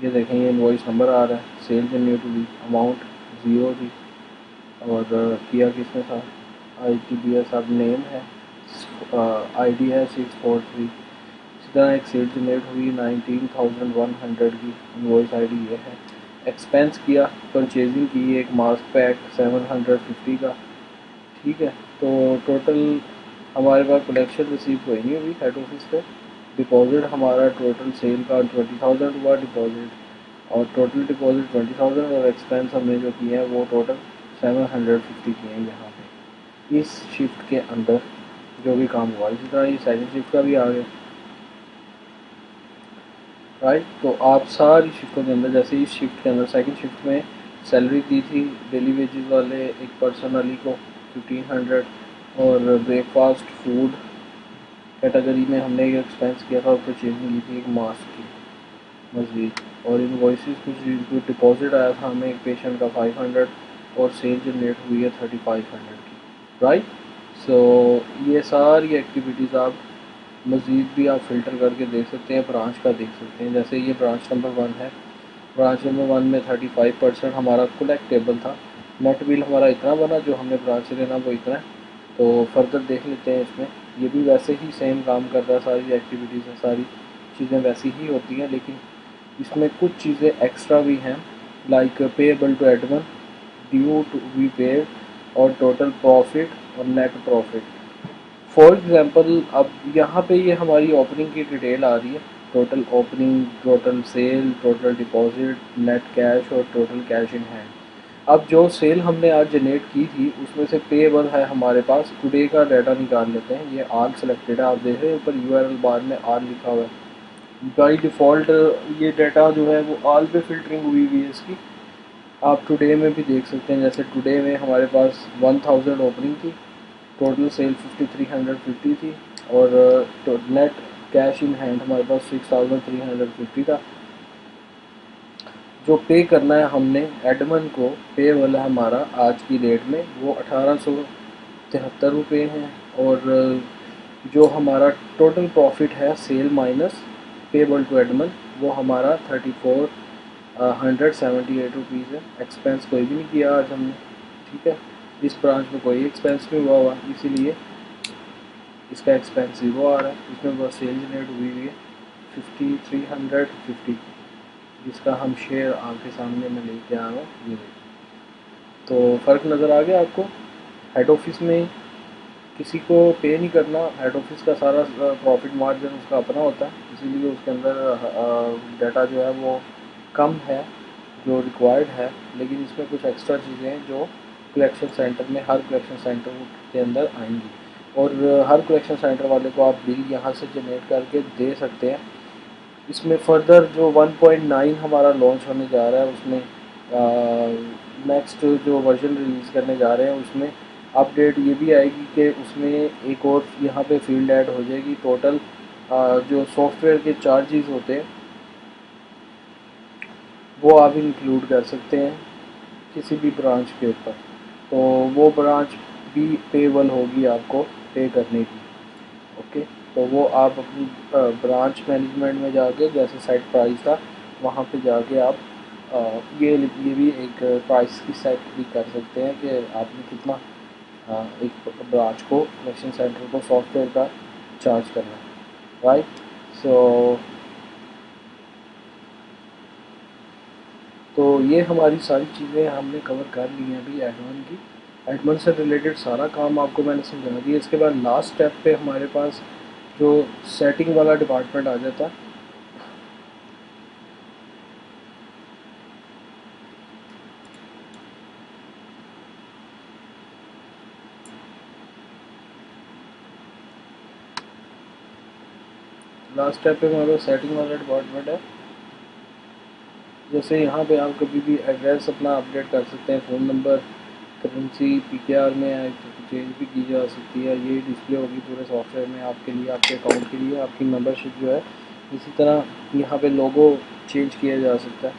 ये देखें ये इनवॉइस नंबर आ रहा है, सेल जनरेट हुई, अमाउंट 0 थी और किया किसने था, ITBS अब नेम है, ID है 643। इसी तरह एक सेल जनरेट हुई 19,100 की, इनवॉइस ID ये है। एक्सपेंस किया, परचेजिंग की एक मास्क पैक 750 का, ठीक है। तो टोटल हमारे पास कलेक्शन रिसीव हुई नहीं अभी हेड ऑफिस पे। डिपॉजिट हमारा टोटल सेल का 20,000 हुआ डिपॉजिट और टोटल डिपॉजिट 20,000 और एक्सपेंस हमने जो किए हैं वो टोटल 750 किए हैं यहाँ पे इस शिफ्ट के अंदर जो भी काम हुआ। इसी तरह ये सेकंड शिफ्ट का भी आ गया राइट। तो आप सारी शिफ्टों के अंदर जैसे इस शिफ्ट के अंदर सेकंड शिफ्ट में सैलरी दी थी डेली वेजेस वाले एक पर्सन अली को 1500 और ब्रेकफास्ट फूड कैटेगरी में हमने ये एक्सपेंस किया था और परचेजिंग की थी एक मास्क की मज़ीद। और इनवॉइसेस कुछ डिपॉजिट आया था हमें एक पेशेंट का 500 और सेल जनरेट हुई है 3500 की राइट। सो ये सारी एक्टिविटीज़ आप मज़ीद भी आप फ़िल्टर करके देख सकते हैं, ब्रांच का देख सकते हैं। जैसे ये ब्रांच नंबर 1 है, ब्रांच नंबर 1 में 35% हमारा कलेक्टेबल था। नेट बिल हमारा इतना बना जो हमने ब्रांच से लेना वो इतना है तो फर्दर देख लेते हैं इसमें। ये भी वैसे ही सेम काम कर रहा है, सारी एक्टिविटीज़ हैं, सारी चीज़ें वैसी ही होती हैं, लेकिन इसमें कुछ चीज़ें एक्स्ट्रा भी हैं, like payable to admin, due to be paid, और टोटल प्रॉफिट और नेट प्रॉफिट। फॉर एग्ज़ाम्पल अब यहाँ पे ये हमारी ओपनिंग की डिटेल आ रही है, total opening, total sale, total deposit, net cash और टोटल कैश इन हैंड। अब जो सेल हमने आज जनरेट की थी उसमें से पेएबल है हमारे पास, टुडे का डाटा निकाल लेते हैं। ये आल सेलेक्टेड है, आप देख रहे हैं ऊपर यूआरएल बार में आल लिखा हुआ है। बाई डिफ़ॉल्ट ये डाटा जो है वो आल पे फिल्टरिंग हुई हुई है इसकी। आप टुडे में भी देख सकते हैं, जैसे टुडे में हमारे पास 1000 ओपनिंग थी, टोटल सेल 5350 थी, और नेट कैश इन हैंड हमारे पास 6350 था। जो पे करना है हमने एडमन को, पे वाला हमारा आज की डेट में वो 1873 हैं, और जो हमारा टोटल प्रॉफिट है sale minus payable to admin, वो हमारा 3478 रुपीज़ है। एक्सपेंस कोई भी नहीं किया आज हमने, ठीक है। इस ब्रांच में कोई एक्सपेंस नहीं हुआ, इसीलिए इसका एक्सपेंस ज़ीरो आ रहा है। इसमें बस सेल जनरेट हुई है 5350, जिसका हम शेयर आपके सामने मैं लेके आ रहा हूँ, ये तो फ़र्क नज़र आ गया आपको। हेड ऑफिस में किसी को पे नहीं करना, हेड ऑफिस का सारा प्रॉफिट मार्जिन उसका अपना होता है, इसीलिए उसके अंदर डाटा जो है वो कम है जो रिक्वायर्ड है, लेकिन इसमें कुछ एक्स्ट्रा चीज़ें हैं जो कलेक्शन सेंटर में, हर कलेक्शन सेंटर के अंदर आएंगी, और हर कलेक्शन सेंटर वाले को आप बिल यहाँ से जनरेट करके दे सकते हैं। इसमें फर्दर जो 1.9 हमारा लॉन्च होने जा रहा है, उसमें नेक्स्ट जो वर्जन रिलीज़ करने जा रहे हैं उसमें अपडेट ये भी आएगी कि उसमें एक और यहाँ पे फील्ड ऐड हो जाएगी। टोटल जो सॉफ्टवेयर के चार्जेस होते हैं वो आप इंक्लूड कर सकते हैं किसी भी ब्रांच के ऊपर, तो वो ब्रांच भी पेबल होगी आपको पे करने की। ओके, तो वो आप अपनी ब्रांच मैनेजमेंट में जाके, जैसे साइट प्राइस था वहाँ पे जाके आप ये भी एक प्राइस की सेट भी कर सकते हैं कि आपने कितना एक ब्रांच को, कलेक्शन सेंटर को सॉफ्टवेयर का चार्ज करना है, राइट। सो तो ये हमारी सारी चीज़ें हमने कवर कर ली हैं अभी एडमन की। एडमन से रिलेटेड सारा काम आपको मैंने समझा दिया। इसके बाद लास्ट स्टेप पे हमारे पास जो सेटिंग वाला डिपार्टमेंट आ जाता है। लास्ट स्टेप पे हमारे पास सेटिंग वाला डिपार्टमेंट है। जैसे यहाँ पे आप कभी भी एड्रेस अपना अपडेट कर सकते हैं, फ़ोन नंबर, करेंसी पीकेआर में है तो चेंज भी की जा सकती है। ये डिस्प्ले होगी पूरे सॉफ्टवेयर में आपके लिए, आपके अकाउंट के लिए, आपकी मेंबरशिप जो है। इसी तरह यहाँ पे लोगो चेंज किया जा सकता है,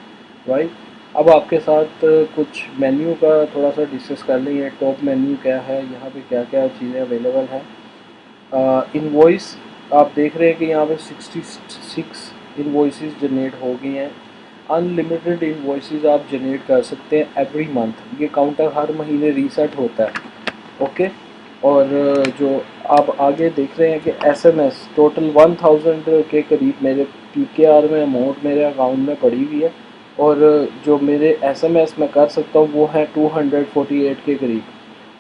राइट। अब आपके साथ कुछ मेन्यू का थोड़ा सा डिस्कस कर लें। ये टॉप मेन्यू क्या है, यहाँ पे क्या क्या चीज़ें अवेलेबल हैं। इनवॉइस आप देख रहे हैं कि यहाँ पे 66 इनवॉइसेस जनरेट हो गई हैं। अनलिमिटेड इनवॉइसेस आप जनरेट कर सकते हैं एवरी मंथ। ये काउंटर हर महीने रीसेट होता है, ओके। और जो आप आगे देख रहे हैं कि एसएमएस टोटल 1000 के करीब मेरे पीकेआर में अमाउंट मेरे अकाउंट में पड़ी हुई है, और जो मेरे एसएमएस मैं कर सकता हूँ वो है 248 के करीब,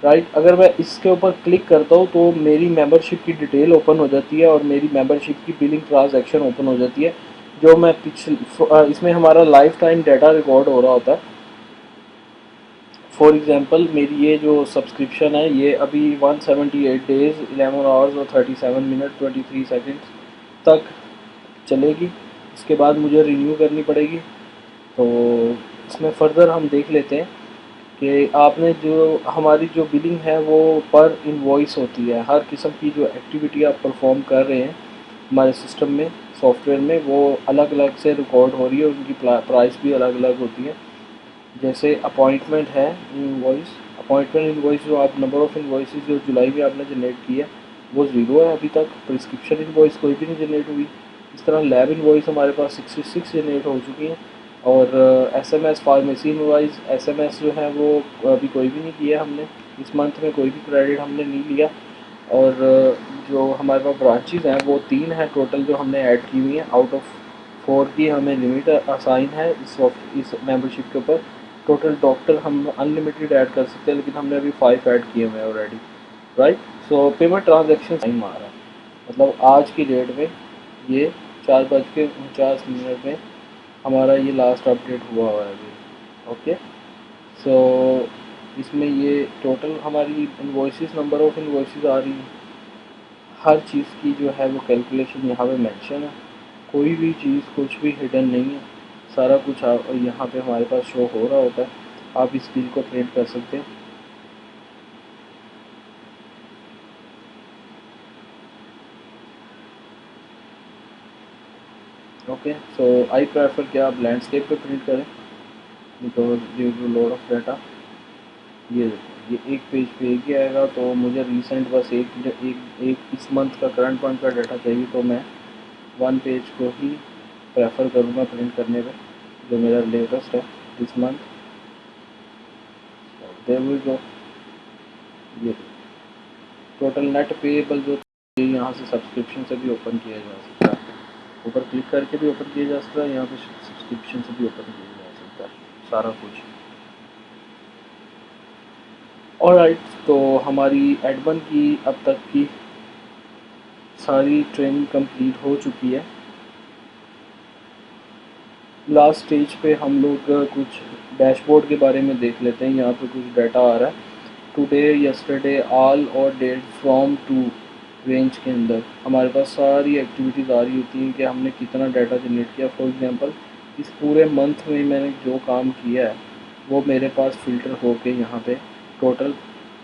राइट। अगर मैं इसके ऊपर क्लिक करता हूँ तो मेरी मेंबरशिप की डिटेल ओपन हो जाती है, और मेरी मेंबरशिप की बिलिंग ट्रांजैक्शन ओपन हो जाती है, जो मैं इसमें हमारा लाइफ टाइम डाटा रिकॉर्ड हो रहा होता है। फॉर एग्जांपल मेरी ये जो सब्सक्रिप्शन है ये अभी 178 डेज़ 11 आवर्स और 37 मिनट 23 सेकंड्स तक चलेगी। इसके बाद मुझे रिन्यू करनी पड़ेगी। तो इसमें फर्दर हम देख लेते हैं कि आपने जो हमारी जो बिलिंग है वो पर इनवॉइस होती है। हर किस्म की जो एक्टिविटी आप परफॉर्म कर रहे हैं हमारे सिस्टम में, सॉफ्टवेयर में, वो अलग अलग से रिकॉर्ड हो रही है, उनकी प्राइस भी अलग अलग होती है। जैसे अपॉइंटमेंट है इनवॉइस, अपॉइंटमेंट इनवॉइस जो आप नंबर ऑफ़ इनवॉइसेस जो जुलाई में आपने जनरेट की है वो ज़ीरो है अभी तक। प्रिस्क्रिप्शन इनवॉइस कोई भी नहीं जनरेट हुई। इस तरह लैब इनवॉइस हमारे पास 66 जनरेट हो चुकी हैं, और एसएमएस फार्मेसी इनवॉइस एसएमएस जो है वो अभी कोई भी नहीं किया हमने, इस मंथ में कोई भी क्रेडिट हमने नहीं लिया। और जो हमारे पास ब्रांचेस हैं वो 3 हैं टोटल जो हमने ऐड की हुई हैं। आउट ऑफ 4 की हमें लिमिट असाइन है इस मेंबरशिप के ऊपर। टोटल डॉक्टर हम अनलिमिटेड ऐड कर सकते हैं, लेकिन हमने अभी 5 ऐड किए हुए हैं already, right. So payment transaction time आ रहा है, मतलब आज की डेट में ये 4:49 में हमारा ये लास्ट अपडेट हुआ है अभी। ओके, सो इसमें ये टोटल हमारी इनवॉइसेस, नंबर ऑफ़ इनवॉइसेस आ रही हैं, हर चीज़ की जो है वो कैलकुलेशन यहाँ पे मेंशन है। कोई भी चीज़ कुछ भी हिडन नहीं है, सारा कुछ यहाँ पे हमारे पास शो हो रहा होता है। आप इस चीज़ को प्रिंट कर सकते हैं। ओके, सो आई प्रेफर कि आप लैंडस्केप पे प्रिंट करें, because due to load of data. ये देखो, ये एक पेज पे एक ही आएगा, तो मुझे रिसेंट बस एक इस मंथ का करंट मंथ का डाटा चाहिए, तो मैं 1 पेज को ही प्रेफर करूँगा प्रिंट करने पे, जो मेरा लेटेस्ट है इस मंथ। There we go. ये टोटल नेट पेएबल जो ये यहाँ से सब्सक्रिप्शन से भी ओपन किया जा सकता है, ऊपर क्लिक करके भी ओपन किया जा सकता है, यहाँ पे सब्सक्रिप्शन से भी ओपन किया जा सकता है, सारा कुछ। ऑलराइट, तो हमारी एडमन की अब तक की सारी ट्रेनिंग कंप्लीट हो चुकी है। लास्ट स्टेज पे हम लोग कुछ डैशबोर्ड के बारे में देख लेते हैं। यहाँ पे कुछ डाटा आ रहा है, टुडे, यस्टरडे, ऑल और डेट फ्रॉम टू रेंज के अंदर हमारे पास सारी एक्टिविटीज़ आ रही होती हैं कि हमने कितना डाटा जनरेट किया। फॉर एग्जांपल इस पूरे मंथ में मैंने जो काम किया है वो मेरे पास फ़िल्टर होके यहाँ पे टोटल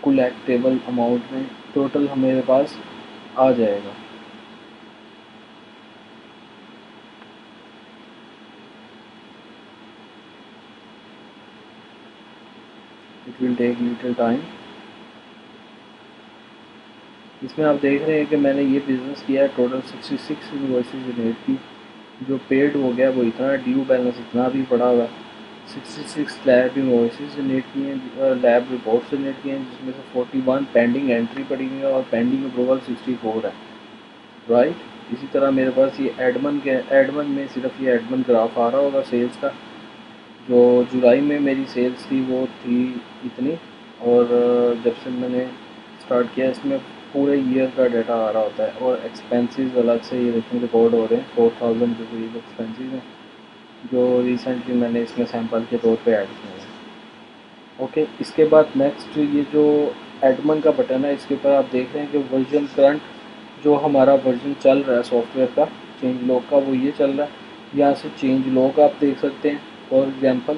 कलेक्टेबल अमाउंट में टोटल मेरे पास आ जाएगा। It will take little time. इसमें आप देख रहे हैं कि मैंने ये बिज़नेस किया है, टोटल 66 इनवॉइसेस जनरेट की। जो पेड हो गया वो इतना, ड्यू बैलेंस इतना भी पड़ा हुआ है। 66 लैब इनवॉइसेस जनरेट किए हैं, लैब रिपोर्ट्स जनरेट किए हैं, जिसमें से 41 पेंडिंग एंट्री पड़ी हुई है और पेंडिंग अप्रूवल 64 है, राइट। इसी तरह मेरे पास ये एडमन में सिर्फ ये एडमन ग्राफ आ रहा होगा सेल्स का। जो जुलाई में मेरी सेल्स थी वो थी इतनी, और जब से मैंने स्टार्ट किया इसमें पूरे ईयर का डाटा आ रहा होता है। और एक्सपेंसेस अलग से ये देखें रिकॉर्ड हो रहे हैं, 4000 के करीब एक्सपेंसेस हैं जो रिसेंटली मैंने इसमें सैंपल के तौर पे ऐड किए हैं। ओके, इसके बाद नेक्स्ट ये जो एडमन का बटन है, इसके ऊपर आप देख रहे हैं कि वर्जन करंट जो हमारा वर्जन चल रहा है सॉफ्टवेयर का चेंज लॉग का, वो ये चल रहा है। यहाँ से चेंज लॉग आप देख सकते हैं। फॉर एग्जांपल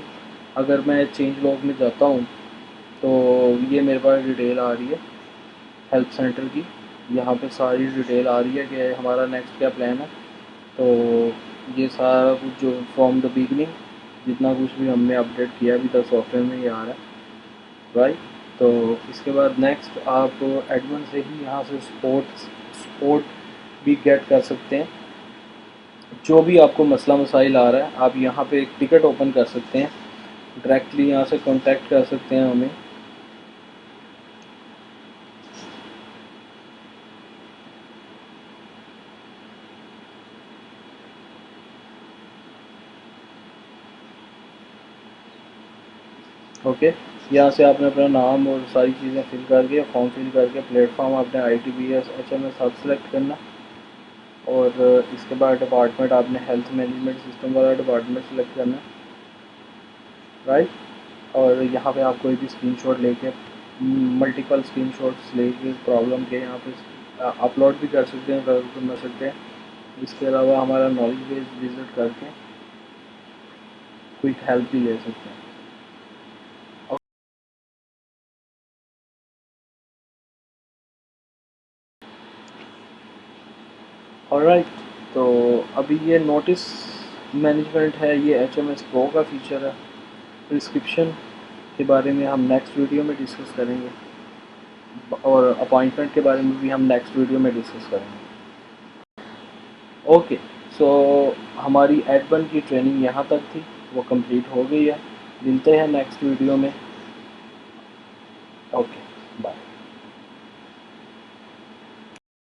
अगर मैं चेंज लॉग में जाता हूँ तो ये मेरे पास डिटेल आ रही है हेल्प सेंटर की। यहाँ पे सारी डिटेल आ रही है कि हमारा नेक्स्ट क्या प्लान है। तो ये सारा कुछ जो फ्रॉम द बिगनिंग जितना कुछ भी हमने अपडेट किया अभी तक सॉफ्टवेयर में ये आ रहा है, राइट। तो इसके बाद नेक्स्ट आप एडमिन से ही यहाँ से सपोर्ट भी गेट कर सकते हैं। जो भी आपको मसला मसाइल आ रहा है आप यहाँ पे एक टिकट ओपन कर सकते हैं, डायरेक्टली यहाँ से कांटेक्ट कर सकते हैं हमें। ओके, यहाँ से आपने अपना नाम और सारी चीज़ें फिल करके फॉर्म फिल करके प्लेटफॉर्म आपने ITBS HMS सब सेलेक्ट करना। और इसके बाद डिपार्टमेंट आपने हेल्थ मैनेजमेंट सिस्टम वाला डिपार्टमेंट सेलेक्ट करना, राइट। और यहाँ पे आप कोई भी स्क्रीनशॉट लेके मल्टीपल स्क्रीनशॉट्स लेके प्रॉब्लम के यहाँ पे अपलोड भी कर सकते हैं, कर सकते हैं। इसके अलावा हमारा नॉलेज बेस विजिट करके क्विक हेल्प भी ले सकते हैं। ऑलराइट, तो अभी ये नोटिस मैनेजमेंट है, ये HMS प्रो का फीचर है। प्रिस्क्रिप्शन के बारे में हम नेक्स्ट वीडियो में डिस्कस करेंगे, और अपॉइंटमेंट के बारे में भी हम नेक्स्ट वीडियो में डिस्कस करेंगे। ओके, सो हमारी एडमन की ट्रेनिंग यहाँ तक थी, वो कंप्लीट हो गई है। मिलते हैं नेक्स्ट वीडियो में। ओके।